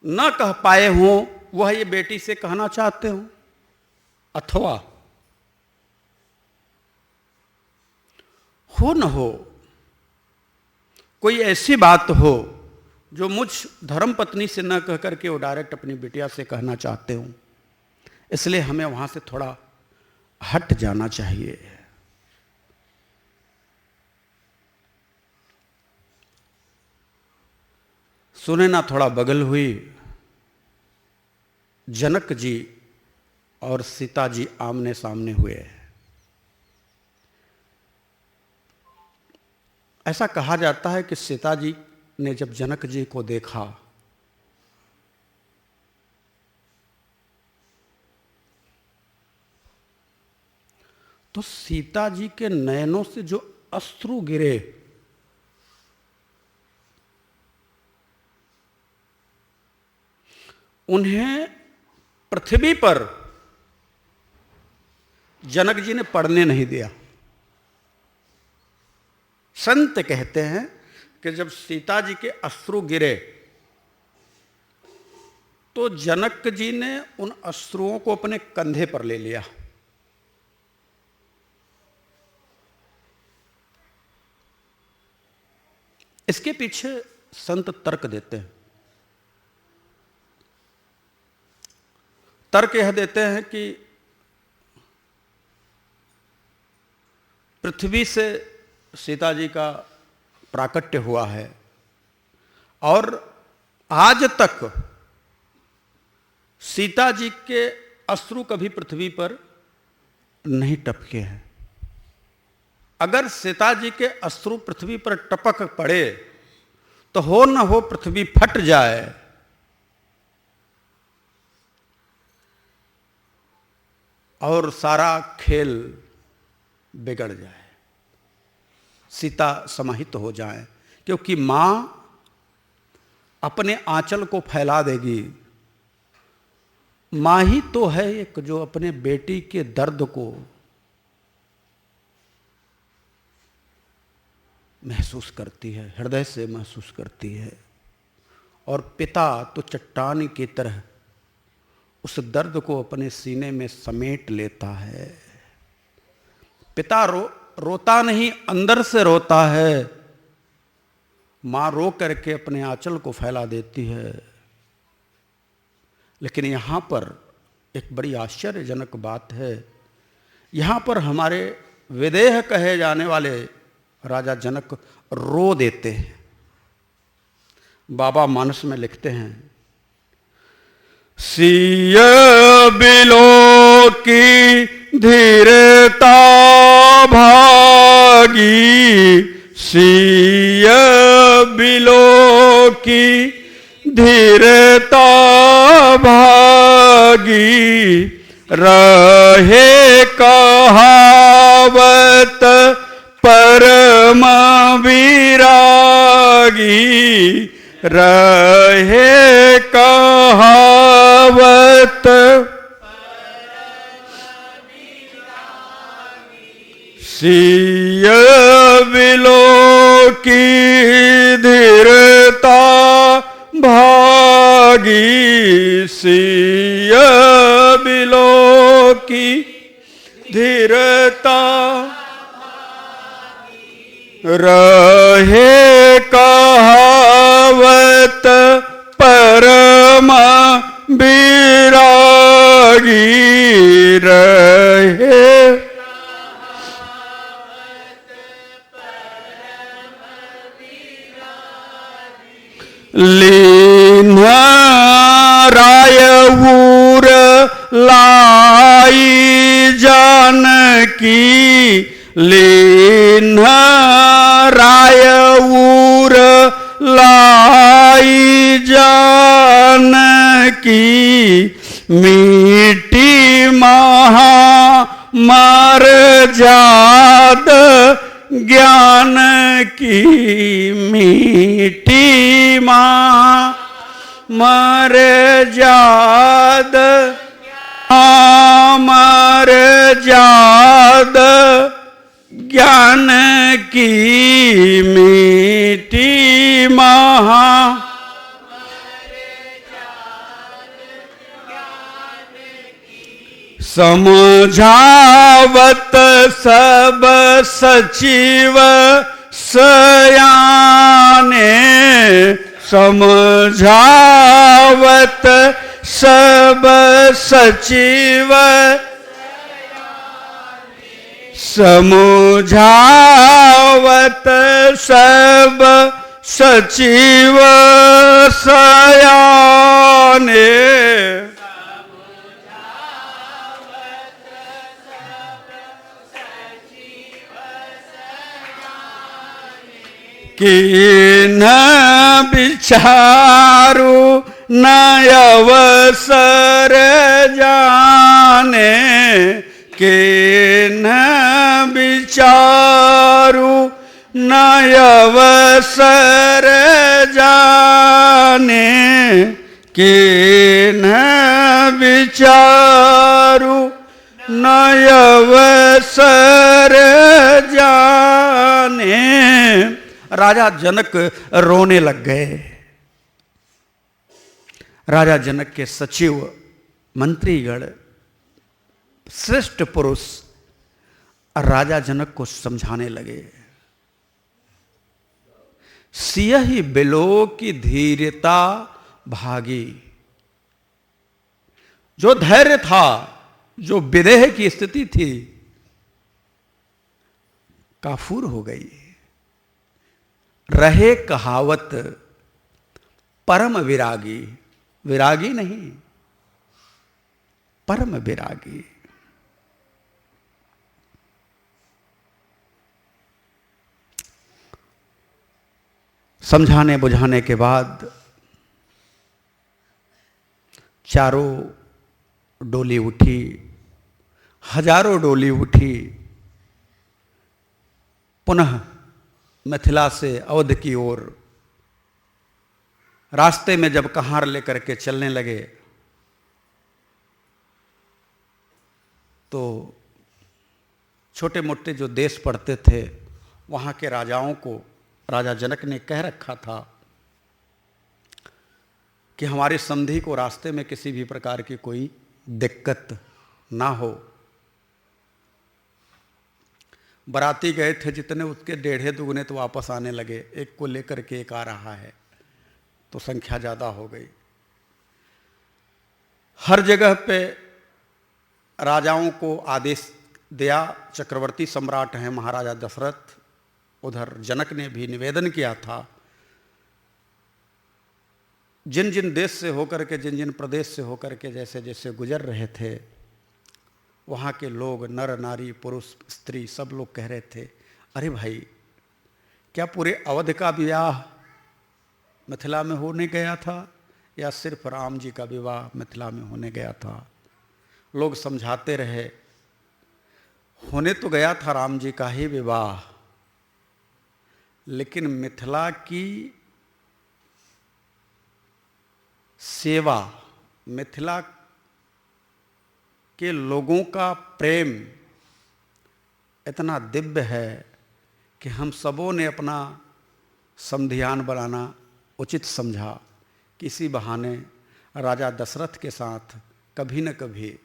न कह पाए हों वह ये बेटी से कहना चाहते हो, अथवा हो न हो कोई ऐसी बात हो जो मुझ धर्म पत्नी से न कह करके वो डायरेक्ट अपनी बिटिया से कहना चाहते हो, इसलिए हमें वहां से थोड़ा हट जाना चाहिए। सुने ना थोड़ा बगल हुई, जनक जी और सीता जी आमने सामने हुए। ऐसा कहा जाता है कि सीता जी ने जब जनक जी को देखा तो सीता जी के नयनों से जो अश्रु गिरे उन्हें पृथ्वी पर जनक जी ने पड़ने नहीं दिया। संत कहते हैं कि जब सीता जी के अश्रु गिरे तो जनक जी ने उन अश्रुओं को अपने कंधे पर ले लिया। इसके पीछे संत तर्क देते हैं। तर्क यह देते हैं कि पृथ्वी से सीता जी का प्राकट्य हुआ है और आज तक सीता जी के अश्रु कभी पृथ्वी पर नहीं टपके हैं। अगर सीता जी के अश्रु पृथ्वी पर टपक पड़े तो हो न हो पृथ्वी फट जाए और सारा खेल बिगड़ जाए, सीता समाहित हो जाए, क्योंकि मां अपने आंचल को फैला देगी। मां ही तो है एक जो अपने बेटी के दर्द को महसूस करती है, हृदय से महसूस करती है। और पिता तो चट्टान की तरह उस दर्द को अपने सीने में समेट लेता है। पिता रोता नहीं, अंदर से रोता है। मां रो करके अपने आंचल को फैला देती है। लेकिन यहां पर एक बड़ी आश्चर्यजनक बात है। यहां पर हमारे विदेह कहे जाने वाले राजा जनक रो देते हैं। बाबा मानस में लिखते हैं, सिय बिलो की धीरता भागी, सिय बिलो की धीरता भागी, रहे कहावत परम विरागी, रहे कहावत सिय बिलो की धीरता भागी, सिय बिलो की धीरता रहे कहावत परम विरागी, रहे लीन रायऊर लाई जानकी, लीन रायऊर लाई जानकी, मीठी महा मर जाद ज्ञान की, मीठी मां मर जाद मर जाद ज्ञान की, मीठी समझावत सब सचिव सयाने, समझावत सब सचिव, समझावत सब सचिव सयाने, किन विचारु न अवसर जाने, किन विचारु न अवसर जाने, किन विचारु न अवसर जाने। राजा जनक रोने लग गए। राजा जनक के सचिव, मंत्रीगण, श्रेष्ठ पुरुष राजा जनक को समझाने लगे। सियहि बिलो की धीरता भागी। जो धैर्य था, जो विदेह की स्थिति थी, काफूर हो गई। रहे कहावत परम विरागी, विरागी नहीं, परम विरागी। समझाने बुझाने के बाद चारों डोली उठी, हजारों डोली उठी, पुनः मिथिला से अवध की ओर। रास्ते में जब कहार लेकर के चलने लगे तो छोटे मोटे जो देश पड़ते थे वहाँ के राजाओं को राजा जनक ने कह रखा था कि हमारे समधी को रास्ते में किसी भी प्रकार की कोई दिक्कत ना हो। बराती गए थे जितने, उसके 1.5 दुगने तो वापस आने लगे। एक को लेकर के एक आ रहा है तो संख्या ज़्यादा हो गई। हर जगह पे राजाओं को आदेश दिया। चक्रवर्ती सम्राट हैं महाराजा दशरथ, उधर जनक ने भी निवेदन किया था। जिन जिन देश से होकर के, जिन जिन प्रदेश से होकर के जैसे जैसे गुजर रहे थे, वहाँ के लोग, नर नारी पुरुष स्त्री, सब लोग कह रहे थे, अरे भाई, क्या पूरे अवध का विवाह मिथिला में होने गया था या सिर्फ राम जी का विवाह मिथिला में होने गया था? लोग समझाते रहे, होने तो गया था राम जी का ही विवाह, लेकिन मिथिला की सेवा, मिथिला के लोगों का प्रेम इतना दिव्य है कि हम सबों ने अपना समधियान बनाना उचित समझा। किसी बहाने राजा दशरथ के साथ कभी न कभी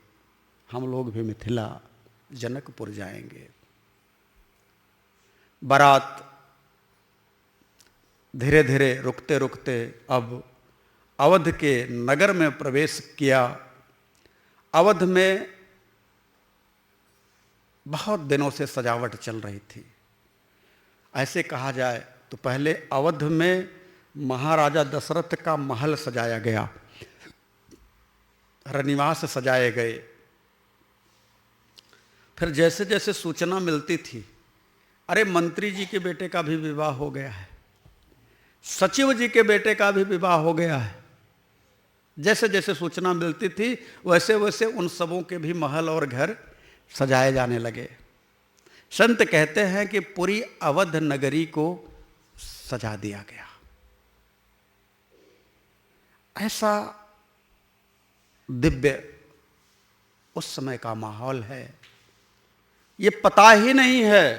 हम लोग भी मिथिला जनकपुर जाएंगे। बारात धीरे धीरे रुकते रुकते अब अवध के नगर में प्रवेश किया। अवध में बहुत दिनों से सजावट चल रही थी। ऐसे कहा जाए तो पहले अवध में महाराजा दशरथ का महल सजाया गया, रनिवास सजाए गए। फिर जैसे जैसे सूचना मिलती थी, अरे मंत्री जी के बेटे का भी विवाह हो गया है, सचिव जी के बेटे का भी विवाह हो गया है, जैसे जैसे सूचना मिलती थी वैसे वैसे उन सबों के भी महल और घर सजाए जाने लगे। संत कहते हैं कि पूरी अवध नगरी को सजा दिया गया। ऐसा दिव्य उस समय का माहौल है। ये पता ही नहीं है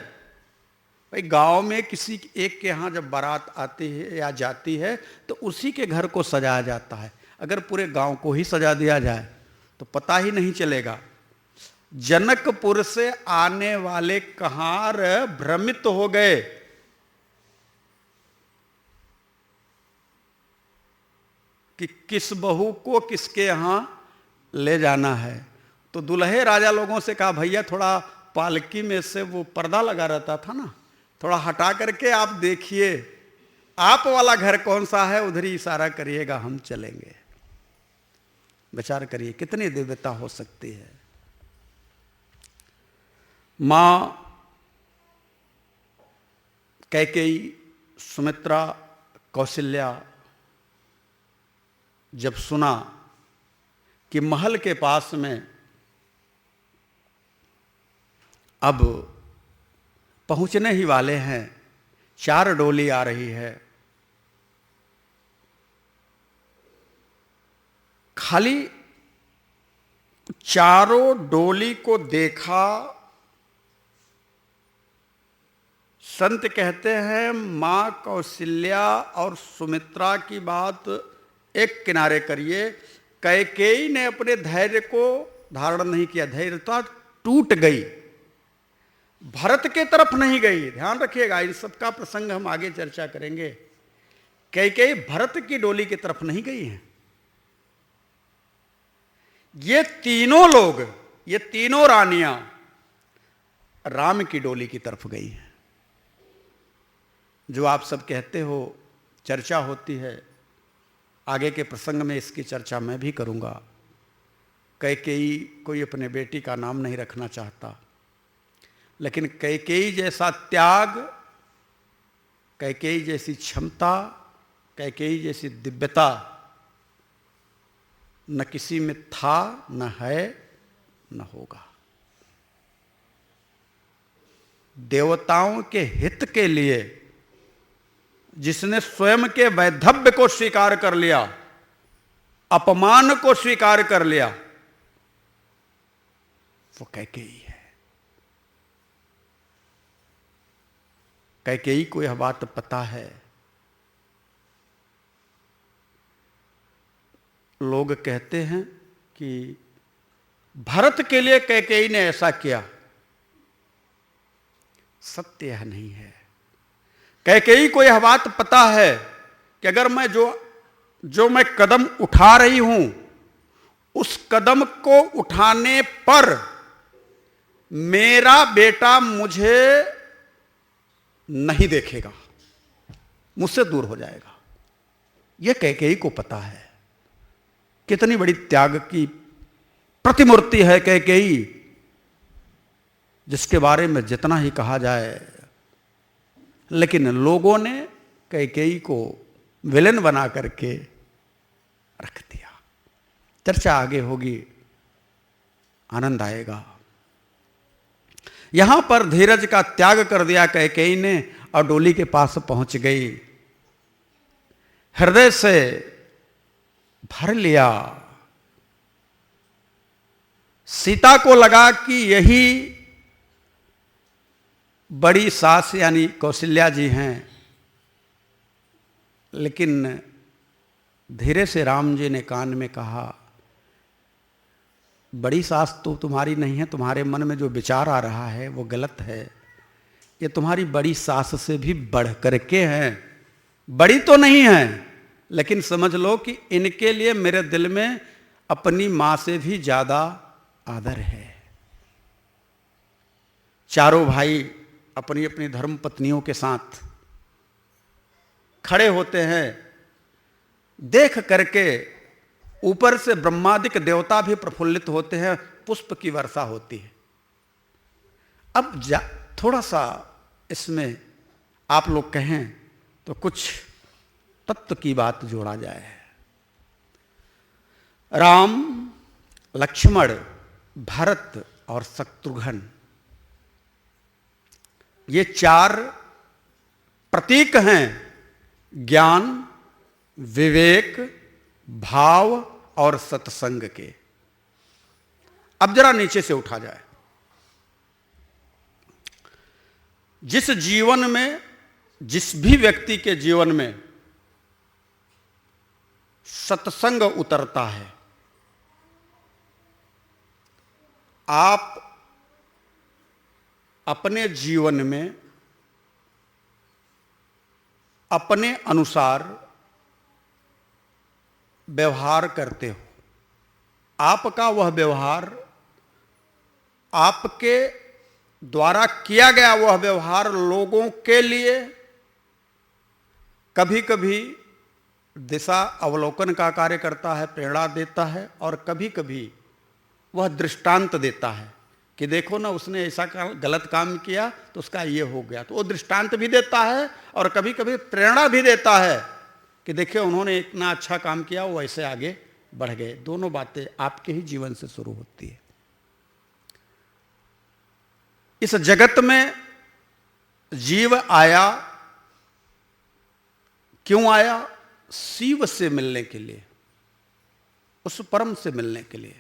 भाई, गांव में किसी एक के यहाँ जब बारात आती है या जाती है तो उसी के घर को सजाया जाता है। अगर पूरे गांव को ही सजा दिया जाए तो पता ही नहीं चलेगा। जनकपुर से आने वाले कहार भ्रमित हो गए कि किस बहू को किसके यहां ले जाना है। तो दुल्हे राजा लोगों से कहा, भैया थोड़ा पालकी में से वो पर्दा लगा रहता था ना, थोड़ा हटा करके आप देखिए आप वाला घर कौन सा है, उधर ही इशारा करिएगा, हम चलेंगे। विचार करिए कितनी दिव्यता हो सकती है। मां कैकेयी, सुमित्रा, कौशल्या जब सुना कि महल के पास में अब पहुंचने ही वाले हैं, 4 डोली आ रही है, खाली चारों डोली को देखा। संत कहते हैं मां कौशल्या और सुमित्रा की बात एक किनारे करिए, कैकेयी ने अपने धैर्य को धारण नहीं किया, धैर्यता टूट गई, भरत के तरफ नहीं गई। ध्यान रखिएगा, इन सब का प्रसंग हम आगे चर्चा करेंगे। कैकेयी भरत की डोली की तरफ नहीं गई है। ये तीनों लोग, ये तीनों रानियां राम की डोली की तरफ गई हैं। जो आप सब कहते हो चर्चा होती है, आगे के प्रसंग में इसकी चर्चा मैं भी करूंगा। कैकेयी कोई अपने बेटी का नाम नहीं रखना चाहता, लेकिन कैकेयी जैसा त्याग, कैकेयी जैसी क्षमता, कैकेयी जैसी दिव्यता न किसी में था, न है, न होगा। देवताओं के हित के लिए जिसने स्वयं के वैधव्य को स्वीकार कर लिया, अपमान को स्वीकार कर लिया, वो कैकेयी है। कैकेयी को यह बात पता है। लोग कहते हैं कि भरत के लिए कैकेयी ने ऐसा किया, सत्य यह नहीं है। कैकेयी को यह बात पता है कि अगर मैं जो मैं कदम उठा रही हूं, उस कदम को उठाने पर मेरा बेटा मुझे नहीं देखेगा, मुझसे दूर हो जाएगा। यह कैकेयी को पता है। कितनी बड़ी त्याग की प्रतिमूर्ति है कैकेयी, जिसके बारे में जितना ही कहा जाए, लेकिन लोगों ने कैकेयी को विलेन बना करके रख दिया। चर्चा आगे होगी, आनंद आएगा। यहां पर धीरज का त्याग कर दिया कैकेयी ने और डोली के पास पहुंच गई। हृदय से भर लिया। सीता को लगा कि यही बड़ी सास यानी कौशल्या जी हैं, लेकिन धीरे से राम जी ने कान में कहा, बड़ी सास तो तुम्हारी नहीं है, तुम्हारे मन में जो विचार आ रहा है वो गलत है। ये तुम्हारी बड़ी सास से भी बढ़ करके हैं। बड़ी तो नहीं है, लेकिन समझ लो कि इनके लिए मेरे दिल में अपनी मां से भी ज्यादा आदर है। चारों भाई अपनी अपनी धर्म पत्नियों के साथ खड़े होते हैं। देख करके ऊपर से ब्रह्मादिक देवता भी प्रफुल्लित होते हैं, पुष्प की वर्षा होती है। अब थोड़ा सा इसमें आप लोग कहें तो कुछ तत्व की बात जोड़ा जाए। राम, लक्ष्मण, भरत और शत्रुघ्न, ये 4 प्रतीक हैं ज्ञान, विवेक, भाव और सत्संग के। अब जरा नीचे से उठा जाए। जिस जीवन में, जिस भी व्यक्ति के जीवन में सत्संग उतरता है, आप अपने जीवन में अपने अनुसार व्यवहार करते हो। आपका वह व्यवहार, आपके द्वारा किया गया वह व्यवहार लोगों के लिए कभी कभी दिशा अवलोकन का कार्य करता है, प्रेरणा देता है, और कभी कभी वह दृष्टांत देता है कि देखो ना उसने ऐसा गलत काम किया तो उसका ये हो गया। तो वो दृष्टांत भी देता है और कभी कभी प्रेरणा भी देता है कि देखिए उन्होंने इतना अच्छा काम किया, वो ऐसे आगे बढ़ गए। दोनों बातें आपके ही जीवन से शुरू होती है। इस जगत में जीव आया, क्यों आया? शिव से मिलने के लिए, उस परम से मिलने के लिए।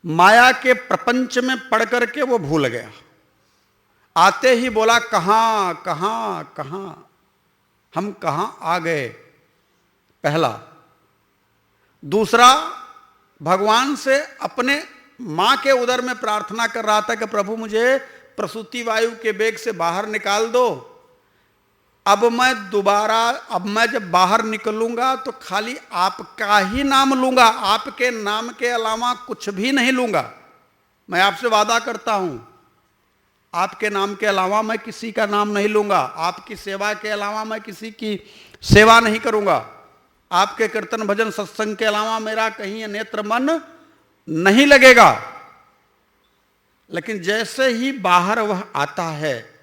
माया के प्रपंच में पड़ करके वो भूल गया। आते ही बोला कहां कहां कहां, हम कहां आ गए, पहला। दूसरा, भगवान से अपने मां के उदर में प्रार्थना कर रहा था कि प्रभु मुझे प्रसूति वायु के वेग से बाहर निकाल दो। अब मैं जब बाहर निकलूंगा तो खाली आपका ही नाम लूंगा, आपके नाम के अलावा कुछ भी नहीं लूंगा। मैं आपसे वादा करता हूं, आपके नाम के अलावा मैं किसी का नाम नहीं लूंगा, आपकी सेवा के अलावा मैं किसी की सेवा नहीं करूंगा, आपके कीर्तन भजन सत्संग के अलावा मेरा कहीं नेत्र मन नहीं लगेगा। लेकिन जैसे ही बाहर वह आता है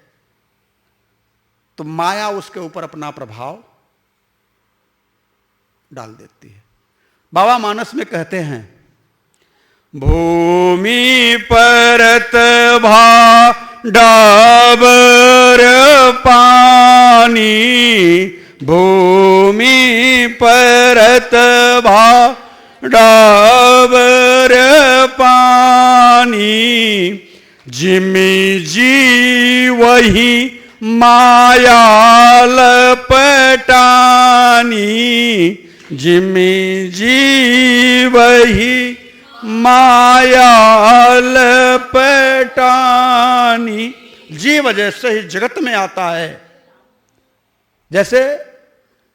तो माया उसके ऊपर अपना प्रभाव डाल देती है। बाबा मानस में कहते हैं, भूमि परत डाबर पानी, भूमि परत डाबर पानी, जिमि जी वही माया लपटानी, जिमि जी वही माया लपटानी। जीव जैसे ही जगत में आता है, जैसे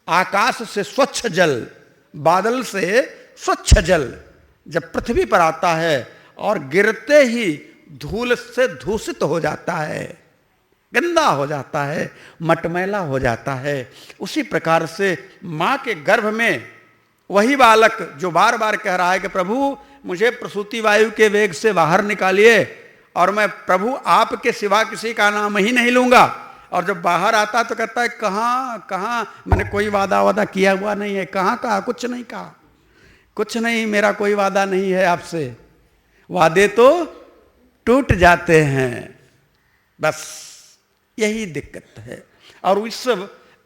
आकाश से स्वच्छ जल, बादल से स्वच्छ जल जब पृथ्वी पर आता है और गिरते ही धूल से दूषित हो जाता है, गंदा हो जाता है, मटमैला हो जाता है, उसी प्रकार से मां के गर्भ में वही बालक जो बार बार कह रहा है कि प्रभु मुझे प्रसूति वायु के वेग से बाहर निकालिए और मैं प्रभु आपके सिवा किसी का नाम ही नहीं लूंगा, और जब बाहर आता तो कहता है कहां कहां, मैंने कोई वादा किया हुआ नहीं है, कहां कहा, कुछ नहीं कहा, कुछ नहीं, मेरा कोई वादा नहीं है आपसे, वादे तो टूट जाते हैं। बस यही दिक्कत है। और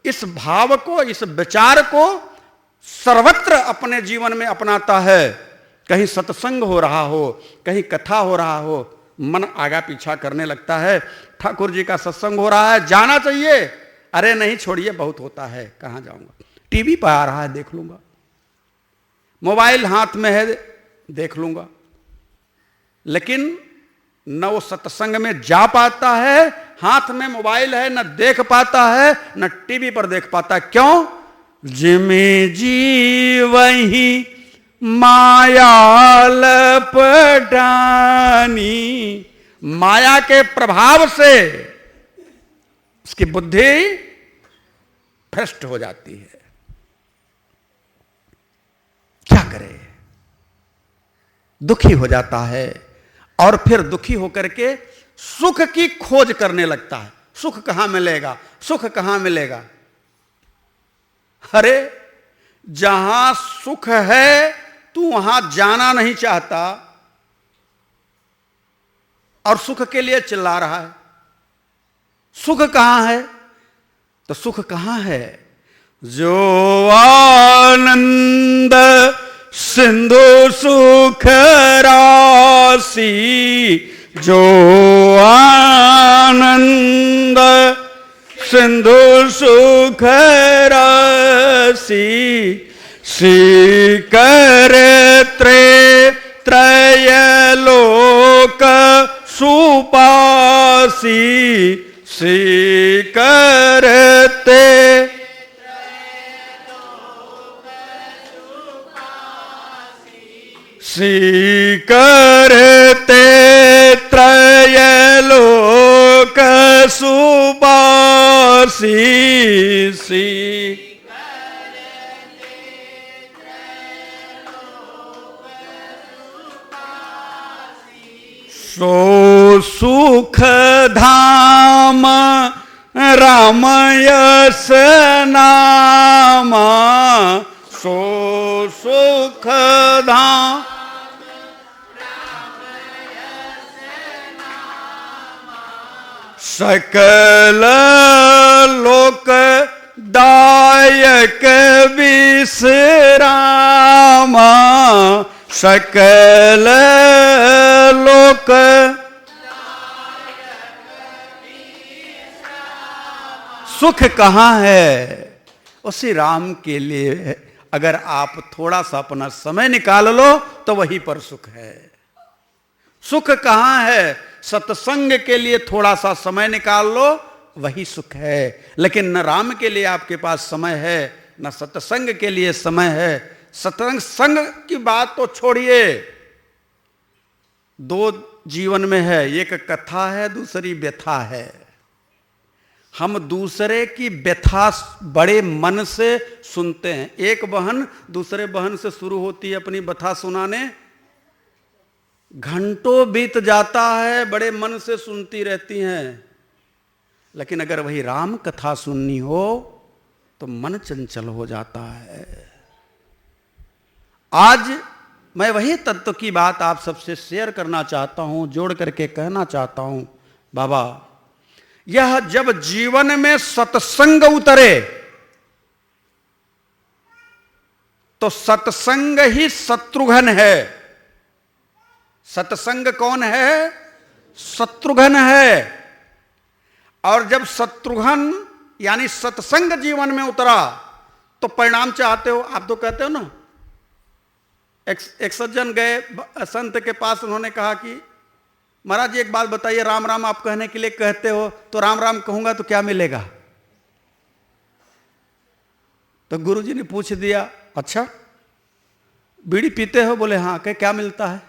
इस भाव को, इस विचार को सर्वत्र अपने जीवन में अपनाता है। कहीं सत्संग हो रहा हो, कहीं कथा हो रहा हो, मन आगा पीछा करने लगता है। ठाकुर जी का सत्संग हो रहा है, जाना चाहिए, अरे नहीं छोड़िए, बहुत होता है, कहां जाऊंगा, टीवी पर आ रहा है देख लूंगा, मोबाइल हाथ में है देख लूंगा। लेकिन न वो सत्संग में जा पाता है, हाथ में मोबाइल है, न देख पाता है, न टीवी पर देख पाता है। क्यों? जिमि जी वही माया लपटानी, माया के प्रभाव से उसकी बुद्धि भ्रष्ट हो जाती है। क्या करे, दुखी हो जाता है और फिर दुखी होकर के सुख की खोज करने लगता है। सुख कहां मिलेगा, सुख कहां मिलेगा? अरे जहां सुख है तू वहां जाना नहीं चाहता और सुख के लिए चिल्ला रहा है। सुख कहां है? तो सुख कहां है? जो आनंद सिंधु सुख राशि, जो आनंद सिंधु सुख राशि, श्री कर त्रे त्रयलोक सुपासी श्री करते श्री करते त्रयलोक सुपासी श्री सो सुख धाम रामयस नाम सो सुख धाम सकल लोक दायक विश्राम सकल लोक सुख कहाँ है? उसी राम के लिए अगर आप थोड़ा सा अपना समय निकाल लो तो वहीं पर सुख है। सुख कहाँ है? सत्संग के लिए थोड़ा सा समय निकाल लो, वही सुख है। लेकिन न राम के लिए आपके पास समय है, न सत्संग के लिए समय है। सत्संग की बात तो छोड़िए, दो जीवन में है, एक कथा है, दूसरी व्यथा है। हम दूसरे की व्यथा बड़े मन से सुनते हैं। एक बहन दूसरे बहन से शुरू होती है अपनी व्यथा सुनाने, घंटों बीत जाता है, बड़े मन से सुनती रहती हैं। लेकिन अगर वही राम कथा सुननी हो तो मन चंचल हो जाता है। आज मैं वही तत्व की बात आप सबसे शेयर करना चाहता हूं, जोड़ करके कहना चाहता हूं। बाबा, यह जब जीवन में सत्संग उतरे तो सत्संग ही शत्रुघ्न है। सत्संग कौन है? शत्रुघ्न है। और जब शत्रुघ्न यानी सत्संग जीवन में उतरा तो परिणाम चाहते हो आप? तो कहते हो ना, एक सज्जन गए संत के पास, उन्होंने कहा कि महाराज जी एक बात बताइए, राम राम आप कहने के लिए कहते हो, तो राम राम कहूंगा तो क्या मिलेगा? तो गुरुजी ने पूछ दिया, अच्छा बीड़ी पीते हो? बोले हाँ। कहे क्या मिलता है?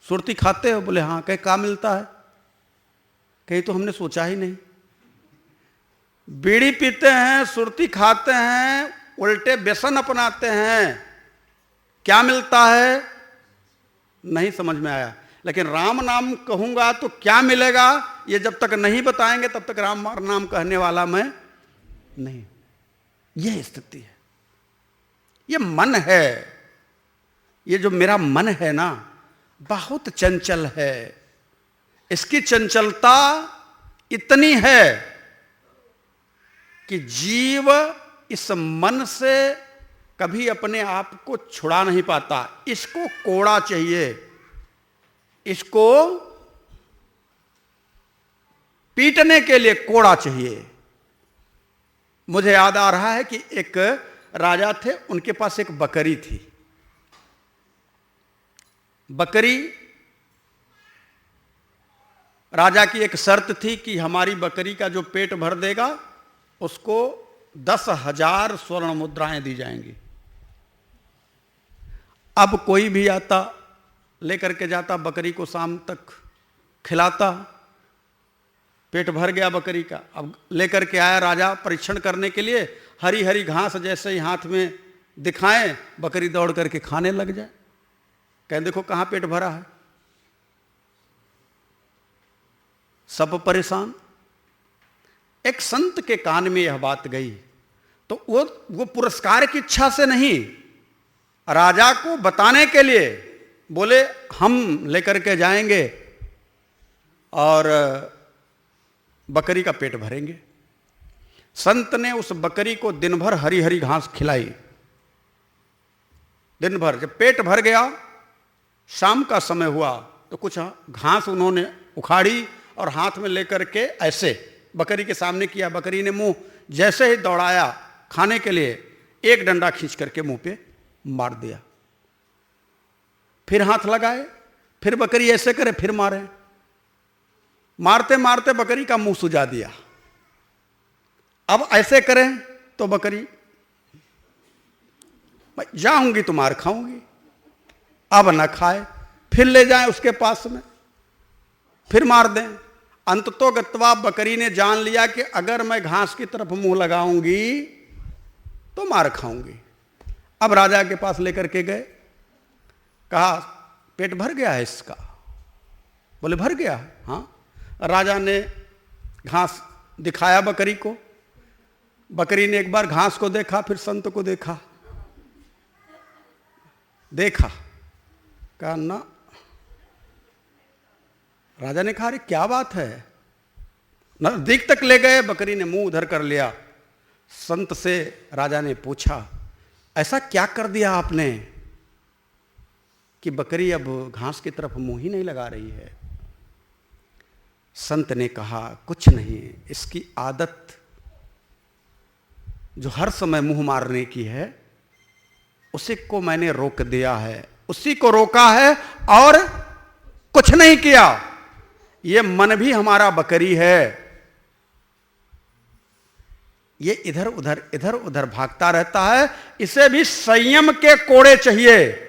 सुरती खाते हो? बोले हाँ। कहे क्या मिलता है? कहीं तो हमने सोचा ही नहीं। बीड़ी पीते हैं, सुरती खाते हैं, उल्टे व्यसन अपनाते हैं, क्या मिलता है? नहीं समझ में आया। लेकिन राम नाम कहूंगा तो क्या मिलेगा, ये जब तक नहीं बताएंगे तब तक राम नाम कहने वाला मैं नहीं। यह स्थिति है, ये मन है। ये जो मेरा मन है ना, बहुत चंचल है। इसकी चंचलता इतनी है कि जीव इस मन से कभी अपने आप को छुड़ा नहीं पाता। इसको कोड़ा चाहिए, इसको पीटने के लिए कोड़ा चाहिए। मुझे याद आ रहा है कि एक राजा थे, उनके पास एक बकरी थी। बकरी, राजा की एक शर्त थी कि हमारी बकरी का जो पेट भर देगा उसको 10,000 स्वर्ण मुद्राएं दी जाएंगी। अब कोई भी आता, लेकर के जाता बकरी को, शाम तक खिलाता, पेट भर गया बकरी का। अब लेकर के आया राजा परीक्षण करने के लिए, हरी हरी घास जैसे ही हाथ में दिखाएं, बकरी दौड़ करके खाने लग जाए। कहें देखो कहाँ पेट भरा है। सब परेशान। एक संत के कान में यह बात गई तो वो पुरस्कार की इच्छा से नहीं, राजा को बताने के लिए बोले हम लेकर के जाएंगे और बकरी का पेट भरेंगे। संत ने उस बकरी को दिन भर हरी हरी घास खिलाई। दिन भर जब पेट भर गया, शाम का समय हुआ तो कुछ घास उन्होंने उखाड़ी और हाथ में लेकर के ऐसे बकरी के सामने किया। बकरी ने मुंह जैसे ही दौड़ाया खाने के लिए, एक डंडा खींच करके मुंह पे मार दिया। फिर हाथ लगाए, फिर बकरी ऐसे करे, फिर मारे। मारते मारते बकरी का मुंह सुजा दिया। अब ऐसे करें तो बकरी, मैं जाऊंगी तो मार खाऊंगी, अब ना खाए, फिर ले जाएं उसके पास में, फिर मार दें। अंततो गत्वा बकरी ने जान लिया कि अगर मैं घास की तरफ मुंह लगाऊंगी तो मार खाऊंगी। अब राजा के पास लेकर के गए, कहा पेट भर गया है इसका? बोले भर गया। हाँ। राजा ने घास दिखाया बकरी को। बकरी ने एक बार घास को देखा, फिर संत को देखा, कहा ना। राजा ने कहा अरे क्या बात है? नजदीक तक ले गए, बकरी ने मुंह उधर कर लिया। संत से राजा ने पूछा ऐसा क्या कर दिया आपने कि बकरी अब घास की तरफ मुंह ही नहीं लगा रही है? संत ने कहा कुछ नहीं, इसकी आदत जो हर समय मुंह मारने की है, उसी को मैंने रोक दिया है, उसी को रोका है और कुछ नहीं किया। ये मन भी हमारा बकरी है, ये इधर उधर भागता रहता है। इसे भी संयम के कोड़े चाहिए।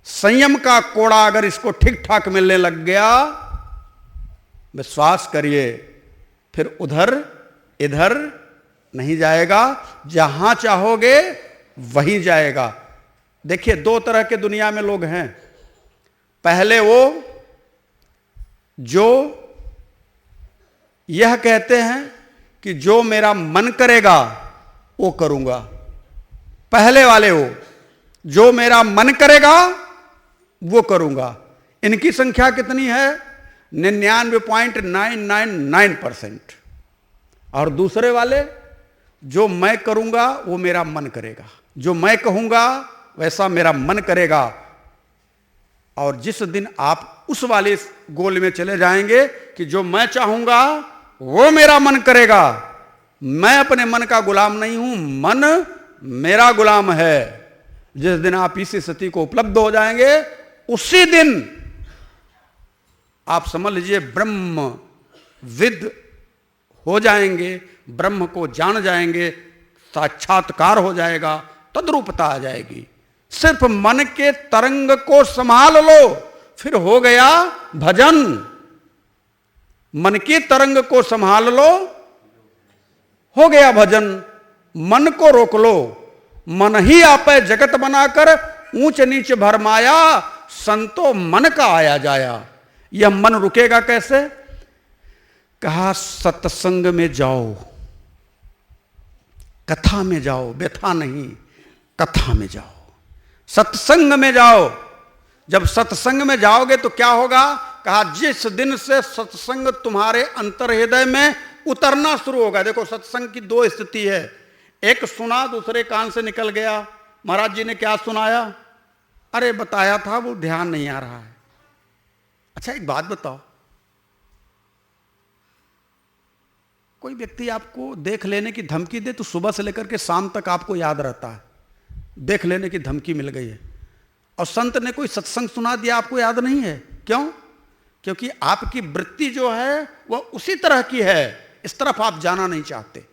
संयम का कोड़ा अगर इसको ठीक ठाक मिलने लग गया, विश्वास करिए फिर उधर इधर नहीं जाएगा, जहां चाहोगे वहीं जाएगा। देखिए दो तरह के दुनिया में लोग हैं। पहले वो जो यह कहते हैं कि जो मेरा मन करेगा वो करूंगा। पहले वाले वो जो मेरा मन करेगा वो करूंगा। इनकी संख्या कितनी है? 99.999%। और दूसरे वाले जो मैं करूंगा वो मेरा मन करेगा, जो मैं कहूंगा वैसा मेरा मन करेगा। और जिस दिन आप उस वाले गोल में चले जाएंगे कि जो मैं चाहूंगा वो मेरा मन करेगा, मैं अपने मन का गुलाम नहीं हूं, मन मेरा गुलाम है, जिस दिन आप इसी स्थिति को उपलब्ध हो जाएंगे, उसी दिन आप समझ लीजिए ब्रह्म विद हो जाएंगे, ब्रह्म को जान जाएंगे, साक्षात्कार हो जाएगा, तद्रूपता आ जाएगी। सिर्फ मन के तरंग को संभाल लो, फिर हो गया भजन। मन की तरंग को संभाल लो, हो गया भजन। मन को रोक लो, मन ही आपे जगत बनाकर ऊंच नीच भरमाया, संतो मन का आया जाया। यह मन रुकेगा कैसे? कहा सत्संग में जाओ, कथा में जाओ, व्यथा नहीं, कथा में जाओ, सत्संग में जाओ। जब सत्संग में जाओगे तो क्या होगा? कहा जिस दिन से सत्संग तुम्हारे अंतर हृदय में उतरना शुरू होगा। देखो सत्संग की दो स्थिति है, एक सुना दूसरे कान से निकल गया। महाराज जी ने क्या सुनाया? अरे बताया था, वो ध्यान नहीं आ रहा है। अच्छा एक बात बताओ, कोई व्यक्ति आपको देख लेने की धमकी दे तो सुबह से लेकर के शाम तक आपको याद रहता है, देख लेने की धमकी मिल गई है। और संत ने कोई सत्संग सुना दिया, आपको याद नहीं है। क्यों? क्योंकि आपकी वृत्ति जो है वह उसी तरह की है, इस तरफ आप जाना नहीं चाहते।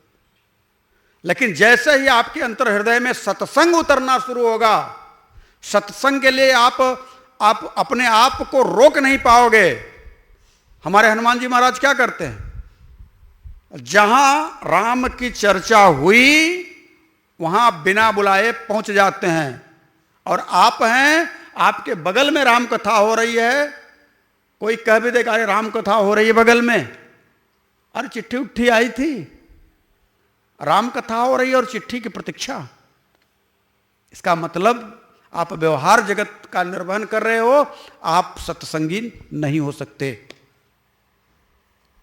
लेकिन जैसे ही आपके अंतर हृदय में सत्संग उतरना शुरू होगा, सत्संग के लिए आप अपने आप को रोक नहीं पाओगे। हमारे हनुमान जी महाराज क्या करते हैं? जहां राम की चर्चा हुई वहां बिना बुलाए पहुंच जाते हैं। और आप हैं, आपके बगल में राम कथा हो रही है, कोई कह भी देगा अरे राम कथा हो रही है बगल में, अरे चिट्ठी उट्ठी आई थी, राम कथा हो रही है और चिट्ठी की प्रतीक्षा। इसका मतलब आप व्यवहार जगत का निर्वहन कर रहे हो, आप सत्संगी नहीं हो सकते।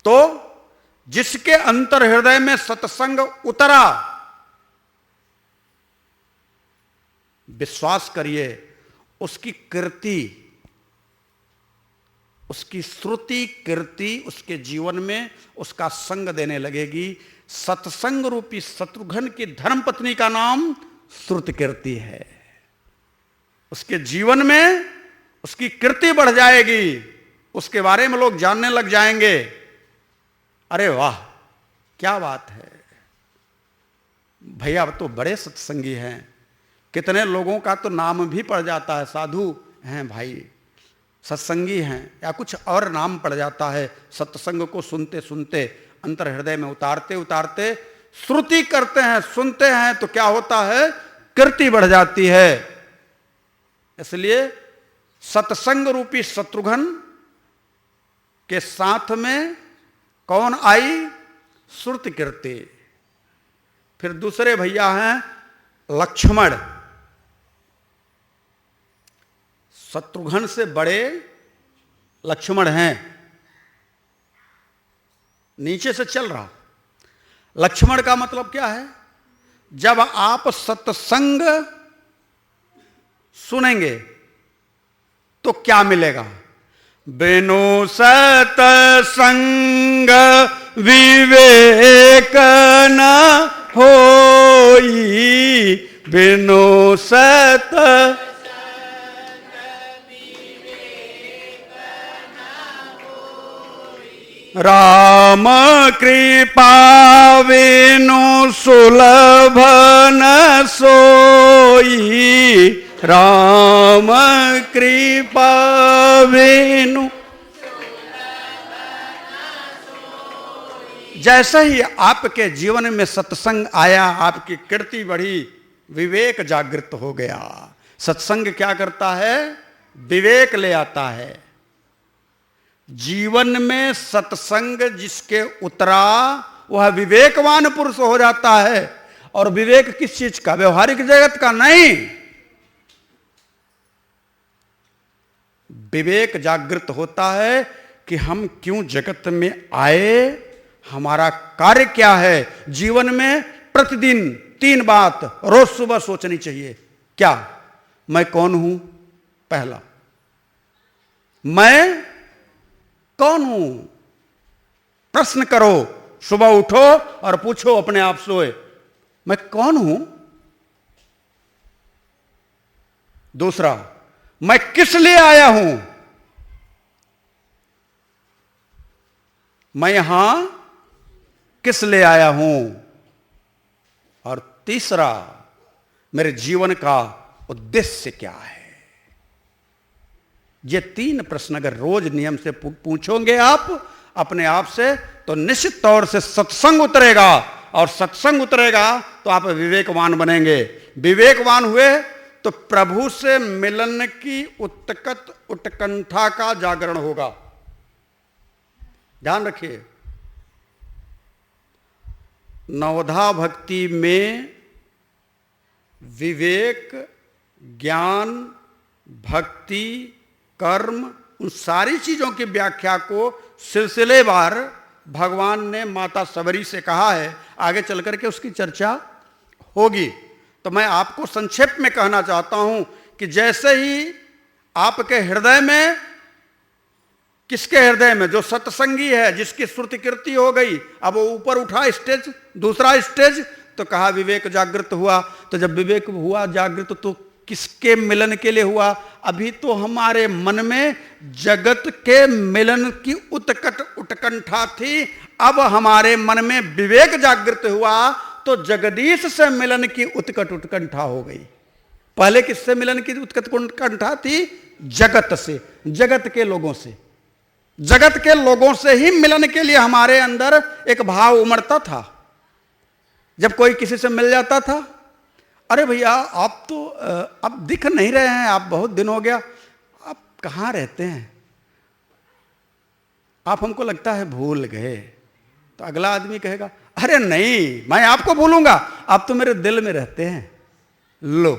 तो जिसके अंतर हृदय में सत्संग उतरा, विश्वास करिए उसकी कीर्ति, उसकी श्रुति कीर्ति उसके जीवन में उसका संग देने लगेगी। सत्संग रूपी शत्रुघ्न की धर्मपत्नी का नाम श्रुति कीर्ति है। उसके जीवन में उसकी कीर्ति बढ़ जाएगी, उसके बारे में लोग जानने लग जाएंगे। अरे वाह, क्या बात है भैया, अब तो बड़े सत्संगी हैं। कितने लोगों का तो नाम भी पड़ जाता है, साधु हैं भाई, सत्संगी हैं, या कुछ और नाम पड़ जाता है। सत्संग को सुनते सुनते, अंतर हृदय में उतारते उतारते श्रुति करते हैं, सुनते हैं, तो क्या होता है, कीर्ति बढ़ जाती है। इसलिए सत्संग रूपी शत्रुघ्न के साथ में कौन आई, श्रुति कीर्ति। फिर दूसरे भैया हैं लक्ष्मण, शत्रुघ्न से बड़े लक्ष्मण हैं। नीचे से चल रहा लक्ष्मण का मतलब क्या है, जब आप सत्संग सुनेंगे तो क्या मिलेगा, बिनु सत्संग विवेक न होई, बिनु सत राम कृपा बिनु सुलभ न सोई, राम कृपा बिनु। जैसे ही आपके जीवन में सत्संग आया, आपकी कीर्ति बढ़ी, विवेक जागृत हो गया। सत्संग क्या करता है, विवेक ले आता है। जीवन में सत्संग जिसके उतरा वह विवेकवान पुरुष हो जाता है। और विवेक किस चीज का, व्यवहारिक जगत का नहीं। विवेक जागृत होता है कि हम क्यों जगत में आए, हमारा कार्य क्या है। जीवन में प्रतिदिन 3 बात रोज सुबह सोचनी चाहिए। क्या, मैं कौन हूं, पहला, मैं कौन हूं, प्रश्न करो, सुबह उठो और पूछो अपने आप से, मैं कौन हूं। दूसरा, मैं किस लिए आया हूं, मैं यहां किस लिए आया हूं। और तीसरा, मेरे जीवन का उद्देश्य क्या है। ये 3 प्रश्न अगर रोज नियम से पूछोगे आप अपने आप से, तो निश्चित तौर से सत्संग उतरेगा। और सत्संग उतरेगा तो आप विवेकवान बनेंगे। विवेकवान हुए तो प्रभु से मिलन की उत्कंठा का जागरण होगा। ध्यान रखिए, नवधा भक्ति में विवेक, ज्ञान, भक्ति, कर्म, उन सारी चीजों की व्याख्या को सिलसिलेवार भगवान ने माता सबरी से कहा है। आगे चल करके उसकी चर्चा होगी। तो मैं आपको संक्षेप में कहना चाहता हूं कि जैसे ही आपके हृदय में, किसके हृदय में, जो सत्संगी है, जिसकी श्रुति कीर्ति हो गई, अब वो ऊपर उठा स्टेज, दूसरा स्टेज, तो कहा विवेक जागृत हुआ। तो जब विवेक हुआ जागृत तो किसके मिलन के लिए हुआ। अभी तो हमारे मन में जगत के मिलन की उत्कंठा थी, अब हमारे मन में विवेक जागृत हुआ तो जगदीश से मिलन की उत्कंठा हो गई। पहले किससे मिलन की उत्कंठा थी, जगत से, जगत के लोगों से। जगत के लोगों से ही मिलन के लिए हमारे अंदर एक भाव उमड़ता था। जब कोई किसी से मिल जाता था, अरे भैया आप तो अब दिख नहीं रहे हैं, आप बहुत दिन हो गया, आप कहाँ रहते हैं, आप हमको लगता है भूल गए। तो अगला आदमी कहेगा, अरे नहीं मैं आपको भूलूंगा, आप तो मेरे दिल में रहते हैं। लो,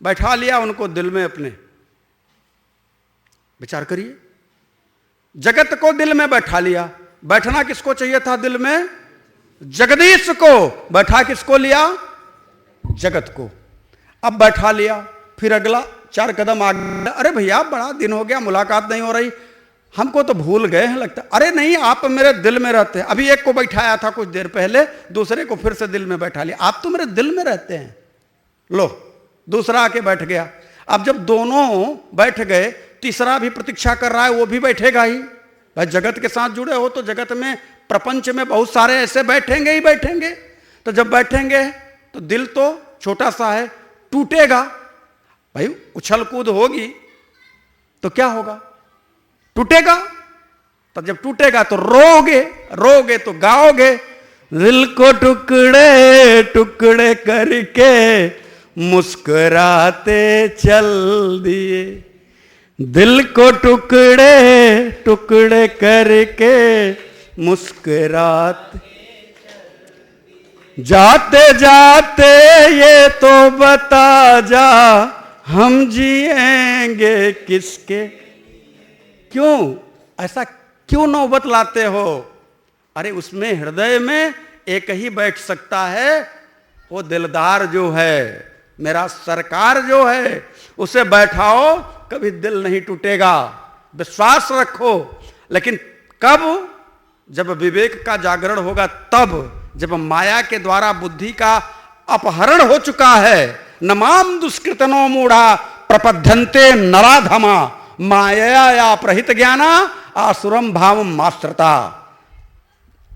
बैठा लिया उनको दिल में अपने। विचार करिए, जगत को दिल में बैठा लिया। बैठना किसको चाहिए था दिल में, जगदीश को। बैठा किसको लिया, जगत को। अब बैठा लिया, फिर अगला 4 कदम आगे, अरे भैया बड़ा दिन हो गया, मुलाकात नहीं हो रही, हमको तो भूल गए हैं लगता। अरे नहीं आप मेरे दिल में रहते हैं। अभी एक को बैठाया था कुछ देर पहले, दूसरे को फिर से दिल में बैठा लिया, आप तो मेरे दिल में रहते हैं। लो, दूसरा आके बैठ गया। अब जब दोनों बैठ गए, तीसरा भी प्रतीक्षा कर रहा है, वो भी बैठेगा ही। भाई जगत के साथ जुड़े हो तो जगत में, प्रपंच में बहुत सारे ऐसे बैठेंगे ही बैठेंगे। तो जब बैठेंगे तो दिल तो छोटा सा है, टूटेगा। भाई उछल कूद होगी तो क्या होगा? टूटेगा। तो जब टूटेगा तो रोगे, रोगे तो गाओगे, दिल को टुकड़े टुकड़े करके मुस्कुराते चल दिए, दिल को टुकड़े टुकड़े करके मुस्कुराते, जाते जाते ये तो बता जा, हम जिएंगे किसके? क्यों ऐसा क्यों नौबत लाते हो? अरे उसमें हृदय में एक ही बैठ सकता है, वो दिलदार जो है, मेरा सरकार जो है, उसे बैठाओ, कभी दिल नहीं टूटेगा, विश्वास रखो। लेकिन कब? जब विवेक का जागरण होगा, तब जब माया के द्वारा बुद्धि का अपहरण हो चुका है। नमाम दुष्कृतनो मूढ़ा प्रपद्यन्ते नराधमा माया या प्रहित ज्ञाना आसुरम भावम मास्त्रता।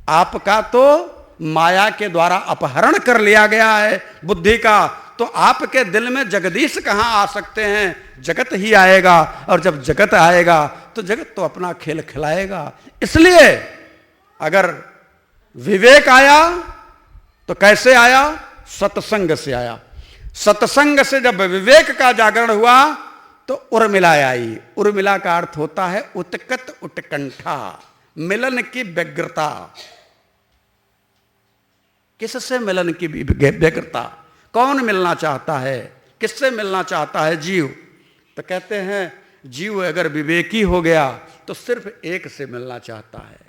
आपका तो माया के द्वारा अपहरण कर लिया गया है बुद्धि का, तो आपके दिल में जगदीश कहां आ सकते हैं? जगत ही आएगा, और जब जगत आएगा तो जगत तो अपना खेल खिलाएगा। इसलिए अगर विवेक आया तो कैसे आया? सत्संग से आया। सत्संग से जब विवेक का जागरण हुआ तो उर्मिला आई। उर्मिला का अर्थ होता है उत्कट उत्कंठा, मिलन की व्यग्रता। किससे मिलन की व्यग्रता? कौन मिलना चाहता है? किससे मिलना चाहता है? जीव। तो कहते हैं जीव अगर विवेकी हो गया तो सिर्फ एक से मिलना चाहता है।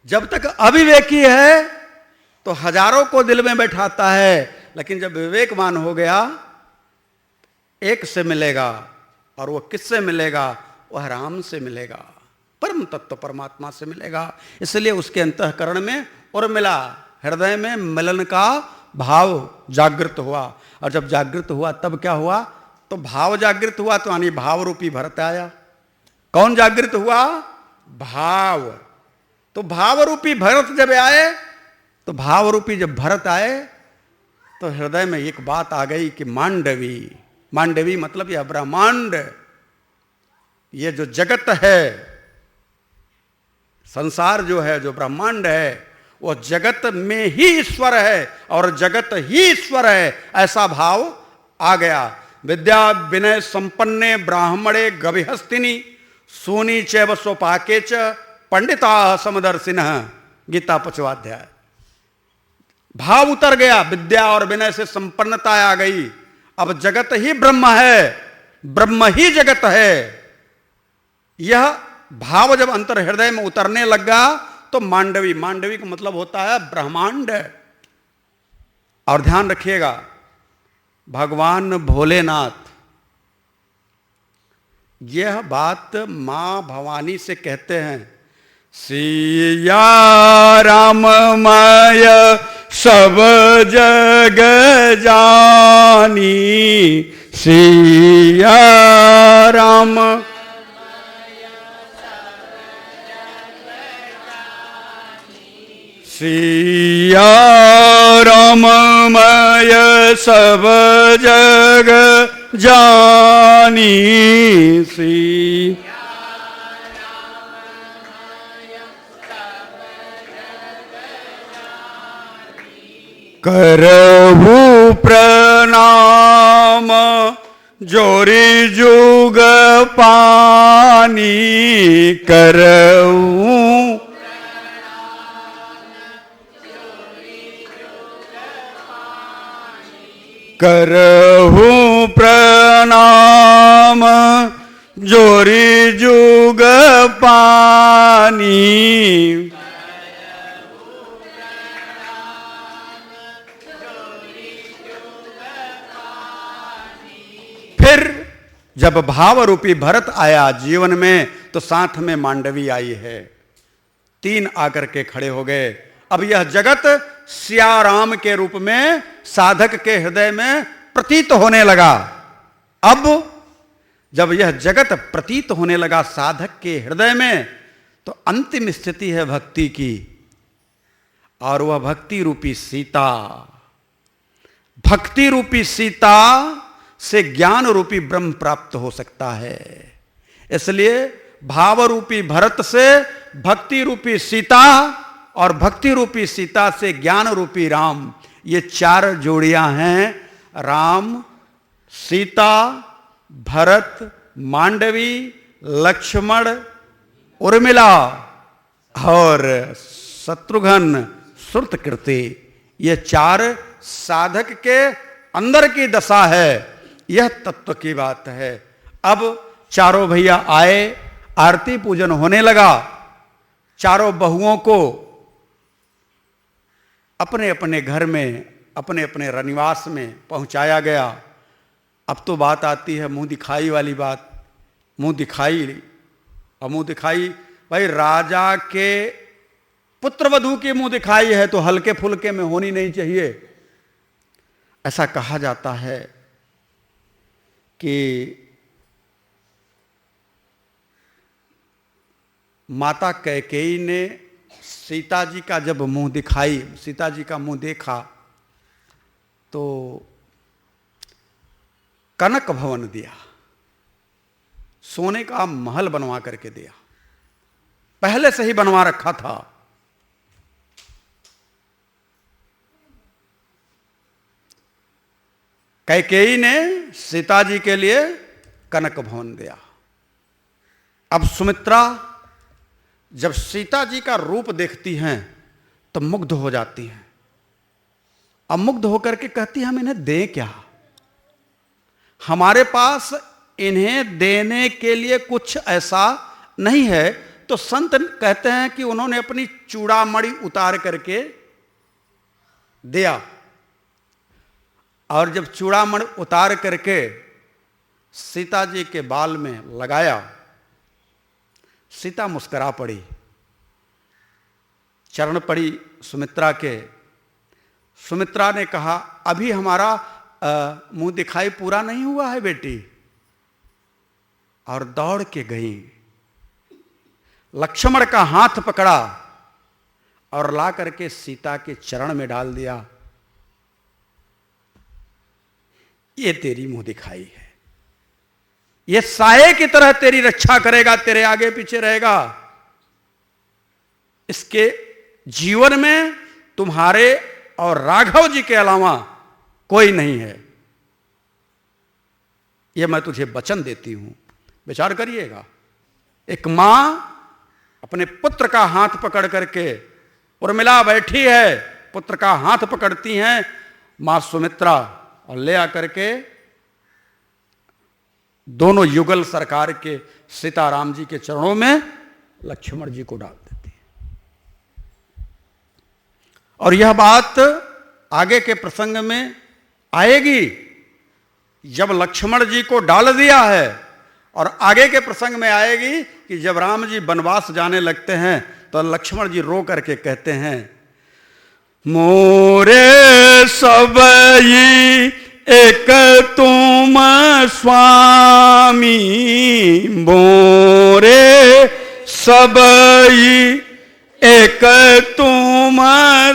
जब तक अविवेकी है तो हजारों को दिल में बैठाता है, लेकिन जब विवेकवान हो गया एक से मिलेगा। और वो किससे मिलेगा? वह राम से मिलेगा, परम तत्व परमात्मा से मिलेगा। इसलिए उसके अंतःकरण में उर्मिला, हृदय में मिलन का भाव जागृत हुआ। और जब जागृत हुआ तब क्या हुआ? तो भाव जागृत हुआ, तो यानी भाव रूपी भरत आया। कौन जागृत हुआ? भाव। तो भाव रूपी भरत जब आए, तो भाव रूपी जब भरत आए तो हृदय में एक बात आ गई कि मांडवी, मांडवी मतलब यह ब्रह्मांड, ये जो जगत है, संसार जो है, जो ब्रह्मांड है, वो जगत में ही ईश्वर है और जगत ही ईश्वर है, ऐसा भाव आ गया। विद्या विनय संपन्ने ब्राह्मणे गविहस्तिनी सूनी चैव स्वपाके च पंडिता समदर्शिनः। गीता 5वां अध्याय। भाव उतर गया, विद्या और विनय से संपन्नता आ गई। अब जगत ही ब्रह्म है, ब्रह्म ही जगत है। यह भाव जब अंतर हृदय में उतरने लगा तो मांडवी, मांडवी का मतलब होता है ब्रह्मांड। और ध्यान रखिएगा, भगवान भोलेनाथ यह बात मां भवानी से कहते हैं, सिया राम माय सब जग जानी, सिया राम सिया राममय सब जग जानी, सी करहु प्रणाम जोरी जुग पानी, करहु करहु प्रणाम जोरी जुग पानी। फिर जब भाव रूपी भरत आया जीवन में तो साथ में मांडवी आई है। तीन आकर के खड़े हो गए। अब यह जगत सिया राम के रूप में साधक के हृदय में प्रतीत होने लगा। अब जब यह जगत प्रतीत होने लगा साधक के हृदय में, तो अंतिम स्थिति है भक्ति की, और वह भक्ति रूपी सीता, भक्ति रूपी सीता से ज्ञान रूपी ब्रह्म प्राप्त हो सकता है। इसलिए भाव रूपी भरत से भक्ति रूपी सीता, और भक्ति रूपी सीता से ज्ञान रूपी राम, ये चार जोड़ियां हैं। राम, सीता, भरत, मांडवी, लक्ष्मण, उर्मिला और शत्रुघ्न, श्रुतकृति, ये चार साधक के अंदर की दशा है। यह तत्व की बात है। अब चारों भैया आए, आरती पूजन होने लगा। चारों बहुओं को अपने अपने घर में, अपने अपने रनिवास में पहुंचाया गया। अब तो बात आती है मुंह दिखाई वाली बात। मुंह दिखाई, और मुंह दिखाई भाई राजा के पुत्र वधू की मुंह दिखाई है, तो हल्के फुल्के में होनी नहीं चाहिए। ऐसा कहा जाता है कि माता कैकेयी ने सीता जी का जब मुंह दिखाई, सीता जी का मुंह देखा, तो कनक भवन दिया, सोने का महल बनवा करके दिया, पहले से ही बनवा रखा था। कैकेयी ने सीता जी के लिए कनक भवन दिया। अब सुमित्रा जब सीता जी का रूप देखती हैं तो मुग्ध हो जाती हैं। अब मुग्ध होकर के कहती हैं हम इन्हें दें क्या, हमारे पास इन्हें देने के लिए कुछ ऐसा नहीं है। तो संत कहते हैं कि उन्होंने अपनी चूड़ामणि उतार करके दिया, और जब चूड़ामणि उतार करके सीता जी के बाल में लगाया, सीता मुस्कुरा पड़ी, चरण पड़ी सुमित्रा के। सुमित्रा ने कहा अभी हमारा मुंह दिखाई पूरा नहीं हुआ है बेटी, और दौड़ के गई, लक्ष्मण का हाथ पकड़ा और ला करके सीता के चरण में डाल दिया। ये तेरी मुंह दिखाई है, ये साये की तरह तेरी रक्षा करेगा, तेरे आगे पीछे रहेगा। इसके जीवन में तुम्हारे और राघव जी के अलावा कोई नहीं है, यह मैं तुझे वचन देती हूं। विचार करिएगा, एक मां अपने पुत्र का हाथ पकड़ करके, उर्मिला बैठी है, पुत्र का हाथ पकड़ती हैं मां सुमित्रा, और ले आकर के दोनों युगल सरकार के सीताराम जी के चरणों में लक्ष्मण जी को डाल देती है। और यह बात आगे के प्रसंग में आएगी। जब लक्ष्मण जी को डाल दिया है, और आगे के प्रसंग में आएगी कि जब राम जी वनवास जाने लगते हैं तो लक्ष्मण जी रो करके कहते हैं, मोरे सबई एक तुम स्वामी, मोरे सबई एक तुम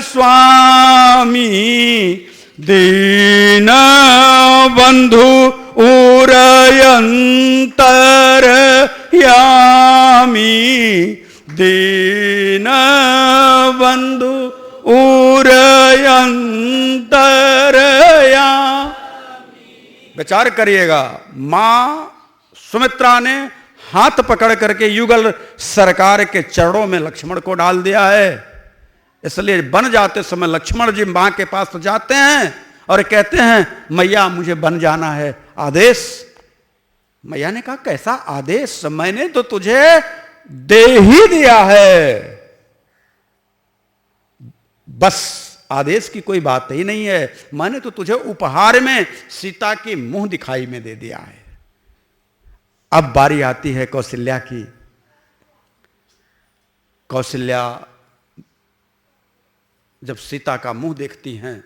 स्वामी, दीन बंधु उरयंतर यामी, दीन बंधु उरयंतर यामी। विचार करिएगा, मां सुमित्रा ने हाथ पकड़ करके युगल सरकार के चरणों में लक्ष्मण को डाल दिया है। इसलिए बन जाते समय लक्ष्मण जी मां के पास तो जाते हैं और कहते हैं मैया मुझे बन जाना है, आदेश। मैया ने कहा कैसा आदेश, मैंने तो तुझे दे ही दिया है, बस आदेश की कोई बात ही नहीं है, मैंने तो तुझे उपहार में सीता की मुंह दिखाई में दे दिया है। अब बारी आती है कौशल्या की। कौशल्या जब सीता का मुंह देखती हैं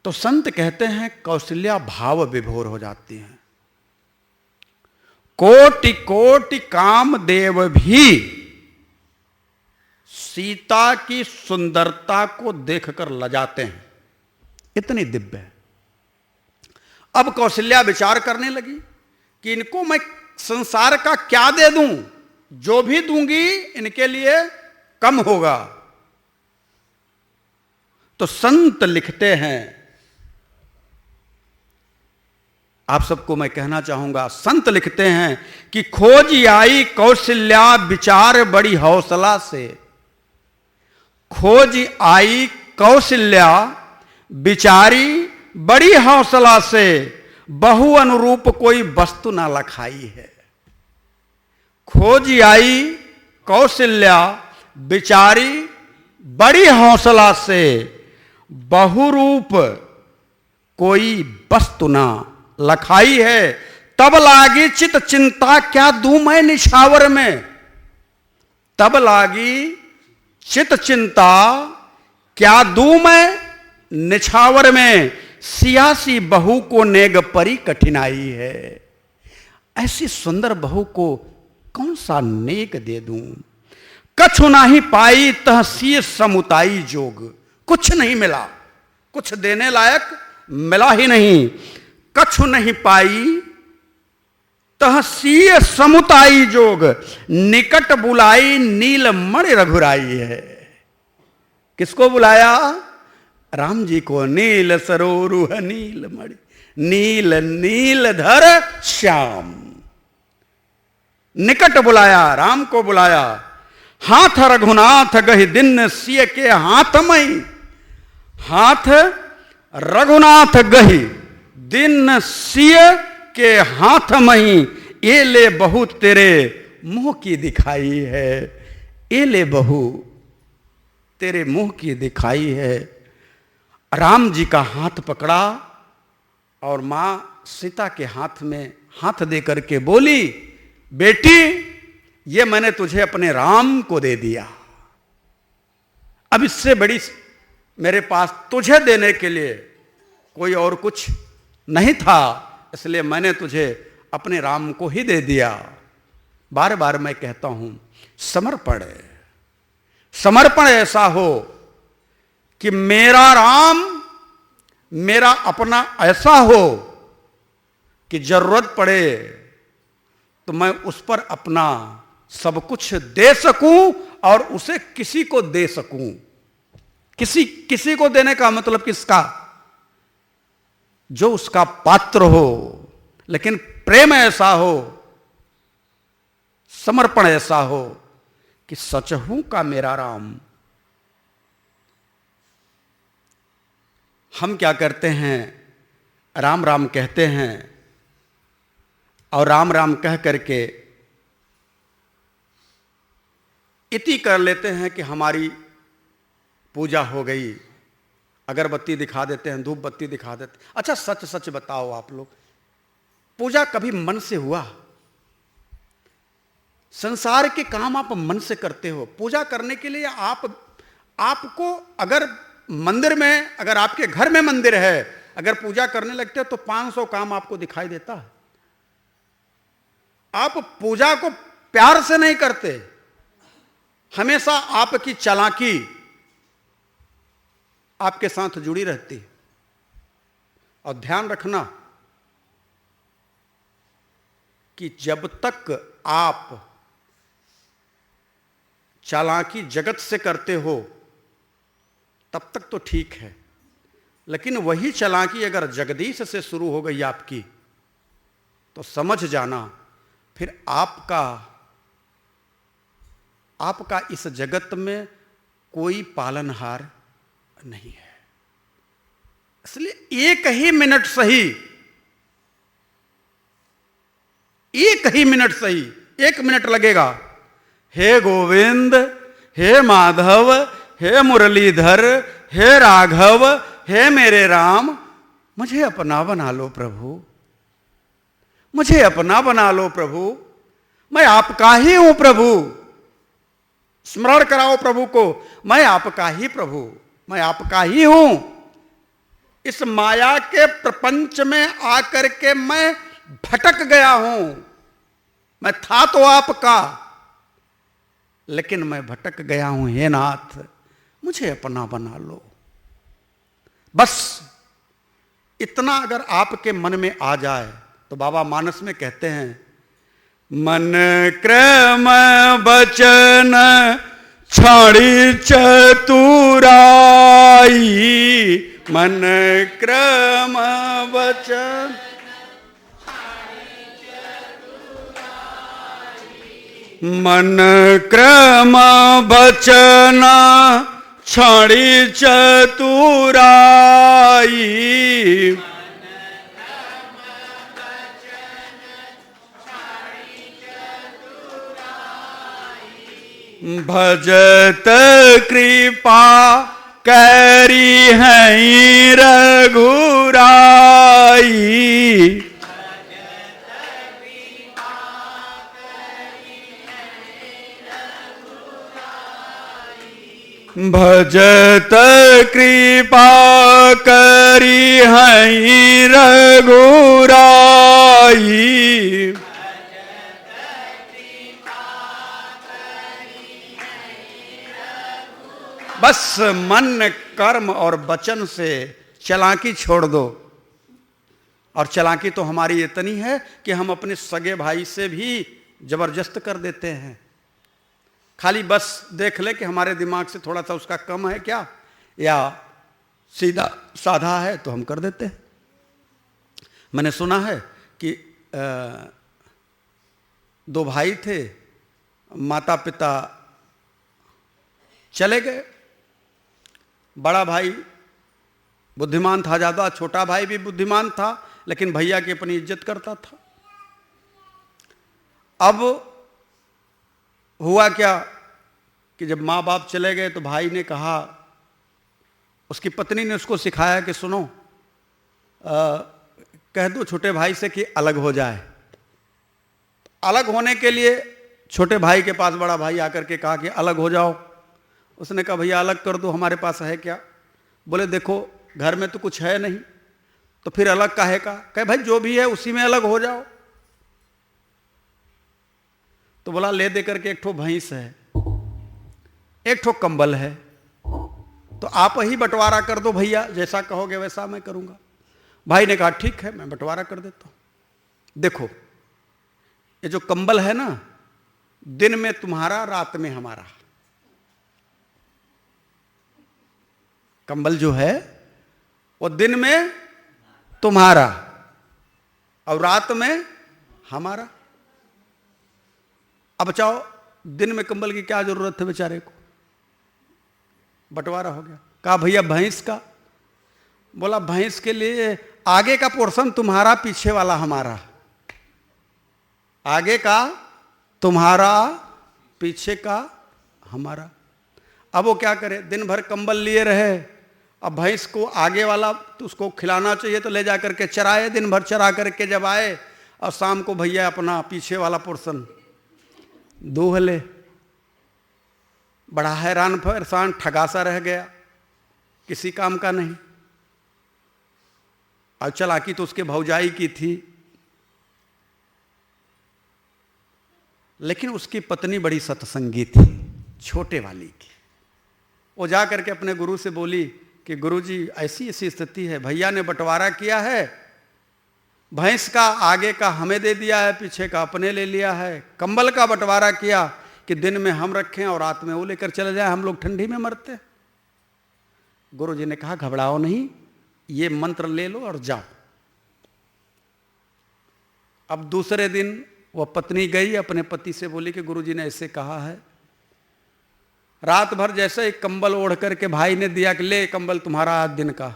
तो तो संत कहते हैं कौशल्या भाव विभोर हो जाती हैं। कोटि कोटि कामदेव भी सीता की सुंदरता को देखकर लजाते हैं, इतनी दिव्य है। अब कौशल्या विचार करने लगी कि इनको मैं संसार का क्या दे दूं, जो भी दूंगी इनके लिए कम होगा। तो संत लिखते हैं, आप सबको मैं कहना चाहूंगा, संत लिखते हैं कि खोज आई कौशल्या विचार बड़ी हौसला से। खोज आई कौशल्या विचारी बड़ी हौसला से, बहु अनुरूप कोई वस्तु ना लखाई है। खोज आई कौशल्या विचारी बड़ी हौसला से, बहुरूप कोई वस्तु ना लखाई है। तब लागी चित चिंता क्या दूं मैं निछावर में। तब लागी चित चिंता क्या दूं मैं निछावर में। सियासी बहू को नेग परी कठिनाई है। ऐसी सुंदर बहू को कौन सा नेग दे दूं। कछु नाही पाई तह सिय समुताई जोग। कुछ नहीं मिला, कुछ देने लायक मिला ही नहीं। कछु नहीं पाई तह सिय समुताई जोग। निकट बुलाई नील मणि रघुराई है। किसको बुलाया? राम जी को। नील सरोरुह नील मणि, नील नीलधर श्याम। निकट बुलाया, राम को बुलाया। हाथ रघुनाथ गहि दिन सिय के हाथ मई। हाथ रघुनाथ गहि दिन सिय के हाथ मई। ये ले बहू तेरे मुंह की दिखाई है। ये ले बहू तेरे मुंह की दिखाई है। राम जी का हाथ पकड़ा और मां सीता के हाथ में हाथ दे करके बोली, बेटी ये मैंने तुझे अपने राम को दे दिया। अब इससे बड़ी मेरे पास तुझे देने के लिए कोई और कुछ नहीं था, इसलिए मैंने तुझे अपने राम को ही दे दिया। बार बार मैं कहता हूं, समर्पण समर्पण ऐसा हो कि मेरा राम मेरा अपना ऐसा हो कि जरूरत पड़े तो मैं उस पर अपना सब कुछ दे सकूं और उसे किसी को दे सकूं। किसी को देने का मतलब किसका? जो उसका पात्र हो, लेकिन प्रेम ऐसा हो, समर्पण ऐसा हो कि सचहू का मेरा राम। हम क्या करते हैं, राम राम कहते हैं और राम राम कह करके इति कर लेते हैं कि हमारी पूजा हो गई। अगरबत्ती दिखा देते हैं, धूप बत्ती दिखा देते। अच्छा सच सच बताओ आप लोग, पूजा कभी मन से हुआ? संसार के काम आप मन से करते हो। पूजा करने के लिए आपको अगर मंदिर में, अगर आपके घर में मंदिर है, अगर पूजा करने लगते हो तो 500 काम आपको दिखाई देता है। आप पूजा को प्यार से नहीं करते, हमेशा आपकी चालाकी आपके साथ जुड़ी रहती है। और ध्यान रखना कि जब तक आप चालाकी जगत से करते हो तब तक तो ठीक है, लेकिन वही चालाकी अगर जगदीश से शुरू हो गई आपकी तो समझ जाना फिर आपका इस जगत में कोई पालनहार नहीं है। इसलिए एक ही मिनट सही, एक ही मिनट सही, 1 मिनट लगेगा। हे गोविंद, हे माधव, हे मुरलीधर, हे राघव, हे मेरे राम, मुझे अपना बना लो प्रभु, मुझे अपना बना लो प्रभु, मैं आपका ही हूं प्रभु। स्मरण कराओ प्रभु को, मैं आपका ही प्रभु, मैं आपका ही हूं। इस माया के प्रपंच में आकर के मैं भटक गया हूं। मैं था तो आपका, लेकिन मैं भटक गया हूं। हे नाथ, मुझे अपना बना लो। बस इतना अगर आपके मन में आ जाए तो बाबा मानस में कहते हैं, मन क्रम बचन छाड़ी चतुराई। मन क्रम वचन मन क्रम वचन छाड़ी चतुराई। भजत कृपा करी है रघुराई। भजत कृपा करी है रघुराई। बस मन कर्म और वचन से चालाकी छोड़ दो। और चालाकी तो हमारी इतनी है कि हम अपने सगे भाई से भी जबरदस्त कर देते हैं। खाली बस देख ले कि हमारे दिमाग से थोड़ा सा उसका कम है क्या, या सीधा साधा है, तो हम कर देते हैं। मैंने सुना है कि दो भाई थे, माता पिता चले गए। बड़ा भाई बुद्धिमान था ज़्यादा, छोटा भाई भी बुद्धिमान था, लेकिन भैया की अपनी इज्जत करता था। अब हुआ क्या कि जब माँ बाप चले गए तो भाई ने कहा, उसकी पत्नी ने उसको सिखाया कि सुनो, कह दो छोटे भाई से कि अलग हो जाए। अलग होने के लिए छोटे भाई के पास बड़ा भाई आकर के कहा कि अलग हो जाओ। उसने कहा भैया अलग कर दो, हमारे पास है क्या। बोले देखो घर में तो कुछ है नहीं, तो फिर अलग काहे का। कहे भाई जो भी है उसी में अलग हो जाओ। तो बोला ले दे करके एक ठो भैंस है, एक ठो कंबल है, तो आप ही बंटवारा कर दो भैया, जैसा कहोगे वैसा मैं करूंगा। भाई ने कहा ठीक है, मैं बंटवारा कर देता हूं। देखो ये जो कंबल है ना, दिन में तुम्हारा रात में हमारा। कंबल जो है वो दिन में तुम्हारा और रात में हमारा। अब बचाओ, दिन में कंबल की क्या जरूरत है बेचारे को। बंटवारा हो गया। कहा भैया भैंस का। बोला भैंस के लिए आगे का पोर्शन तुम्हारा, पीछे वाला हमारा। आगे का तुम्हारा, पीछे का हमारा। अब वो क्या करे, दिन भर कंबल लिए रहे। अब भैंस को आगे वाला तो उसको खिलाना चाहिए, तो ले जा करके चराए। दिन भर चरा करके जब आए और शाम को भैया अपना पीछे वाला पोर्शन दूहले। बड़ा हैरान परेशान ठगासा रह गया, किसी काम का नहीं। और चालाकी तो उसके भौजाई की थी, लेकिन उसकी पत्नी बड़ी सत्संगी थी, छोटे वाली की। वो जा करके अपने गुरु से बोली कि गुरुजी ऐसी ऐसी स्थिति है, भैया ने बंटवारा किया है, भैंस का आगे का हमें दे दिया है, पीछे का अपने ले लिया है। कंबल का बंटवारा किया कि दिन में हम रखें और रात में वो लेकर चले जाए, हम लोग ठंडी में मरते। गुरुजी ने कहा घबराओ नहीं, ये मंत्र ले लो और जाओ। अब दूसरे दिन वह पत्नी गई, अपने पति से बोली कि गुरुजी ने ऐसे कहा है। रात भर जैसे एक कंबल ओढ़ करके भाई ने दिया कि ले कंबल तुम्हारा आज दिन का,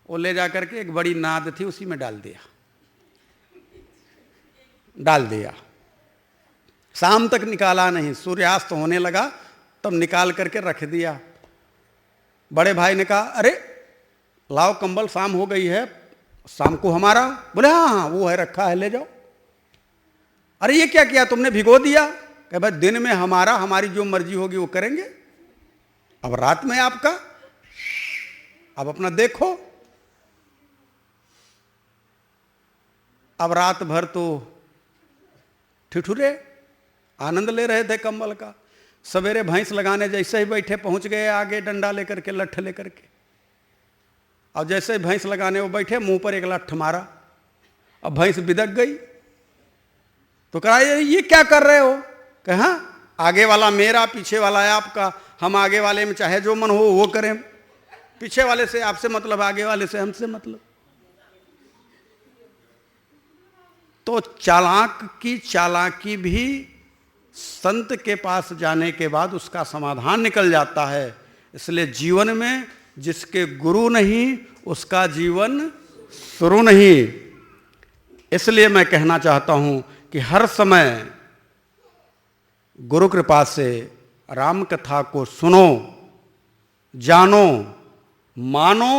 वो ले जा करके एक बड़ी नाद थी उसी में डाल दिया। शाम तक निकाला नहीं, सूर्यास्त होने लगा तब निकाल करके रख दिया। बड़े भाई ने कहा अरे लाओ कंबल, शाम हो गई है, शाम को हमारा। बोले हाँ हाँ वो है, रखा है, ले जाओ। अरे ये क्या किया तुमने, भिगो दिया। कहे भाई दिन में हमारा, हमारी जो मर्जी होगी वो करेंगे, अब रात में आपका, अब अपना देखो। अब रात भर तो ठिठुरे आनंद ले रहे थे कंबल का। सवेरे भैंस लगाने जैसे ही बैठे पहुंच गए आगे डंडा लेकर के, लठ लेकर के। और जैसे ही भैंस लगाने वो बैठे, मुंह पर एक लठ मारा, अब भैंस बिदक गई। तो कहा ये क्या कर रहे हो? कहा आगे वाला मेरा, पीछे वाला है आपका। हम आगे वाले में चाहे जो मन हो वो करें, पीछे वाले से आपसे मतलब, आगे वाले से हमसे मतलब। तो चालाक की चालाकी भी संत के पास जाने के बाद उसका समाधान निकल जाता है। इसलिए जीवन में जिसके गुरु नहीं उसका जीवन शुरू नहीं। इसलिए मैं कहना चाहता हूं कि हर समय गुरु कृपा से राम कथा को सुनो, जानो, मानो,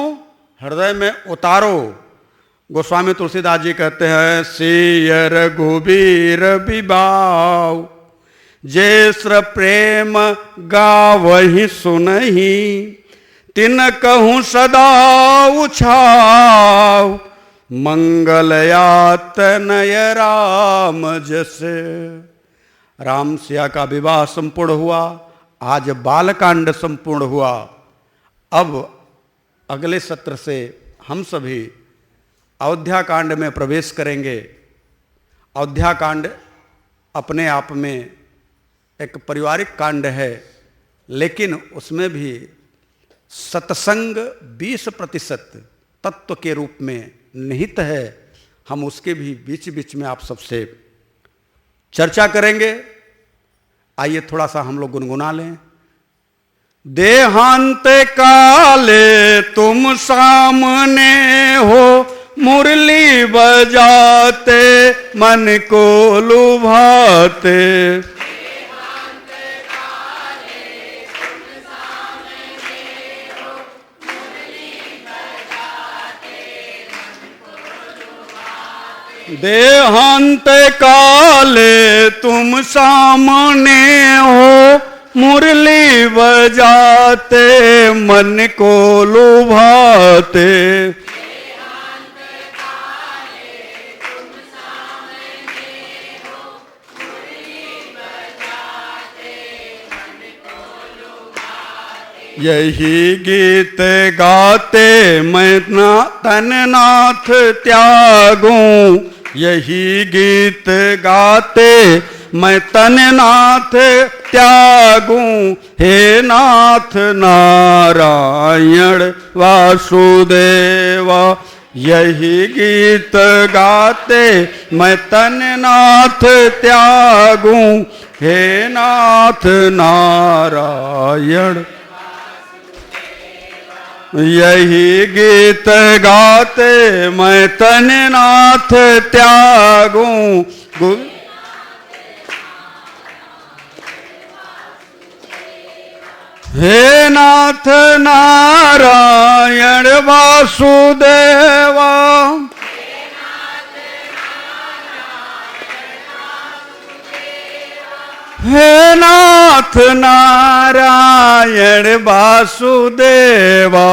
हृदय में उतारो। गोस्वामी तुलसीदास जी कहते हैं, सिय रघुबीर बिबाव जैस्र प्रेम गावहि सुनहि, तिन कहूँ सदा उछाव, मंगलयात नय राम जैसे। राम सिया का विवाह संपूर्ण हुआ, आज बालकांड संपूर्ण हुआ। अब अगले सत्र से हम सभी अयोध्या कांड में प्रवेश करेंगे। अयोध्या कांड अपने आप में एक पारिवारिक कांड है, लेकिन उसमें भी सत्संग 20% तत्व के रूप में निहित है। हम उसके भी बीच बीच में आप सबसे चर्चा करेंगे। आइए थोड़ा सा हम लोग गुनगुना लें। देहांत काले तुम सामने हो, मुरली बजाते मन को लुभाते। देहांत काले तुम सामने हो, मुरली बजाते मन को लुभाते। यही गीत गाते मैं तन नाथ त्यागूं, यही गीत गाते मैं तन नाथ त्यागूं। हे नाथ नारायण वासुदेवा, यही गीत गाते मैं तन नाथ त्यागूं। हे नाथ नारायण, यही गीत गाते मैं तन नाथ त्यागूं। हे नाथ नारायण वासुदेवा, हे नाथ नारायण वासुदेवा।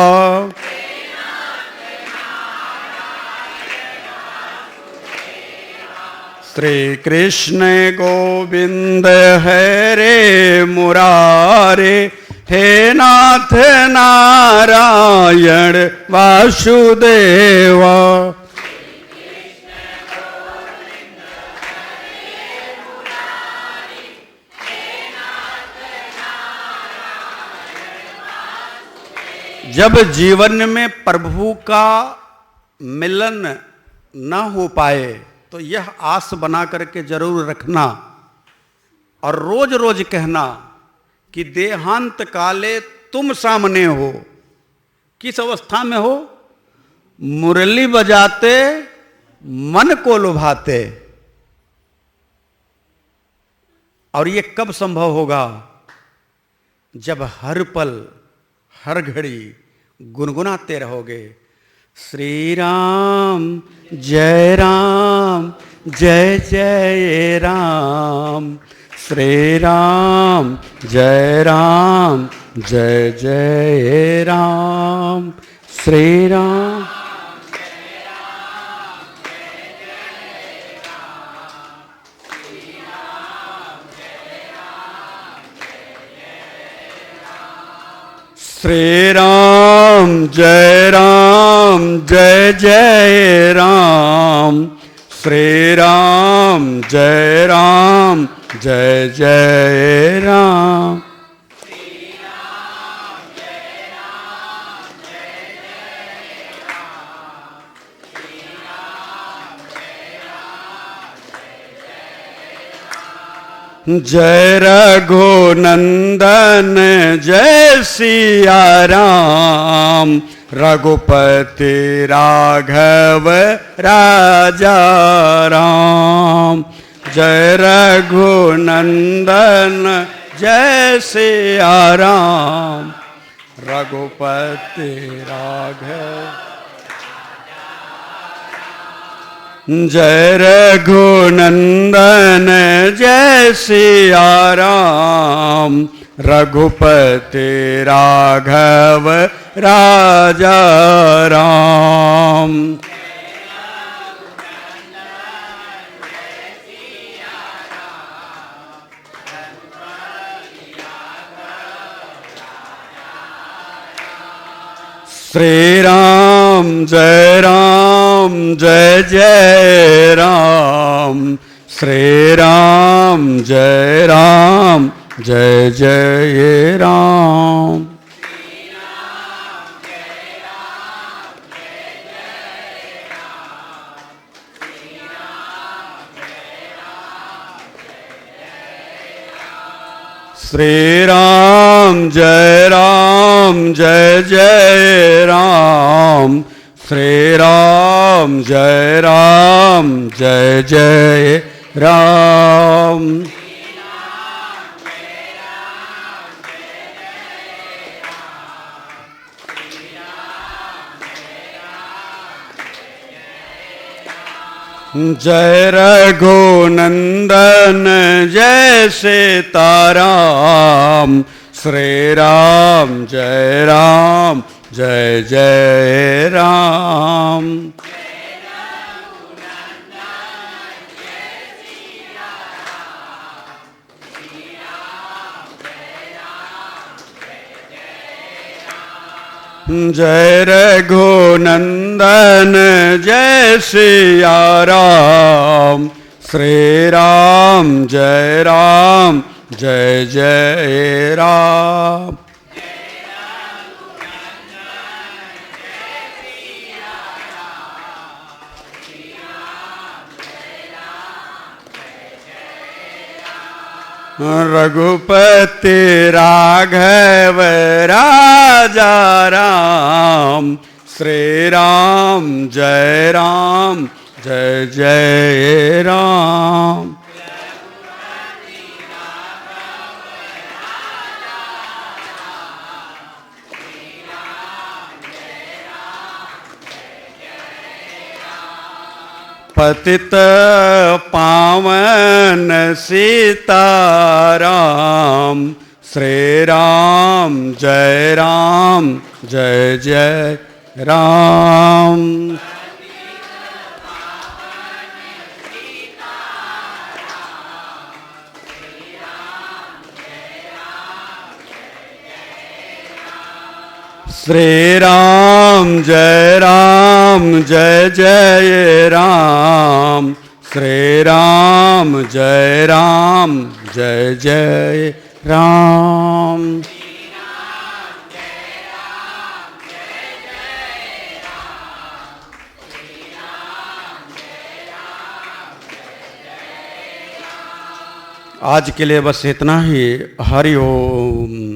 श्री कृष्ण गोविंद हरे मुरारे, हे नाथ नारायण वासुदेवा। जब जीवन में प्रभु का मिलन न हो पाए तो यह आस बना करके जरूर रखना और रोज रोज कहना कि देहांत काले तुम सामने हो। किस अवस्था में हो? मुरली बजाते मन को लुभाते। और ये कब संभव होगा? जब हर पल हर घड़ी गुनगुनाते रहोगे, श्री राम जय राम जय जय राम, श्री राम जय जय राम, श्री राम। श्री राम जय जय राम, श्री राम जय जय राम। जय रघुनंदन जय सिया राम, रघुपति राघव राजा राम। जय रघुनंदन जय सिया राम, रघुपति राघव। जय रघुनंदन जय सिया राम, रघुपति राघव राजा राम। श्री राम जय जय राम, श्री राम जय जय राम। श्री राम जय जय राम, श्री राम जय जय राम। जय रघुनंदन जय सीताराम, श्री राम जय जय राम। जय रघुनंदन जय सिया राम, श्री राम जय जय राम। रघुपति राघव राजा राम, श्री राम जय जय राम। पतित पावन सीताराम, श्री राम जय जय राम। श्री राम जय जय राम, श्री राम जय जय राम। आज के लिए बस इतना ही। हरि ओम।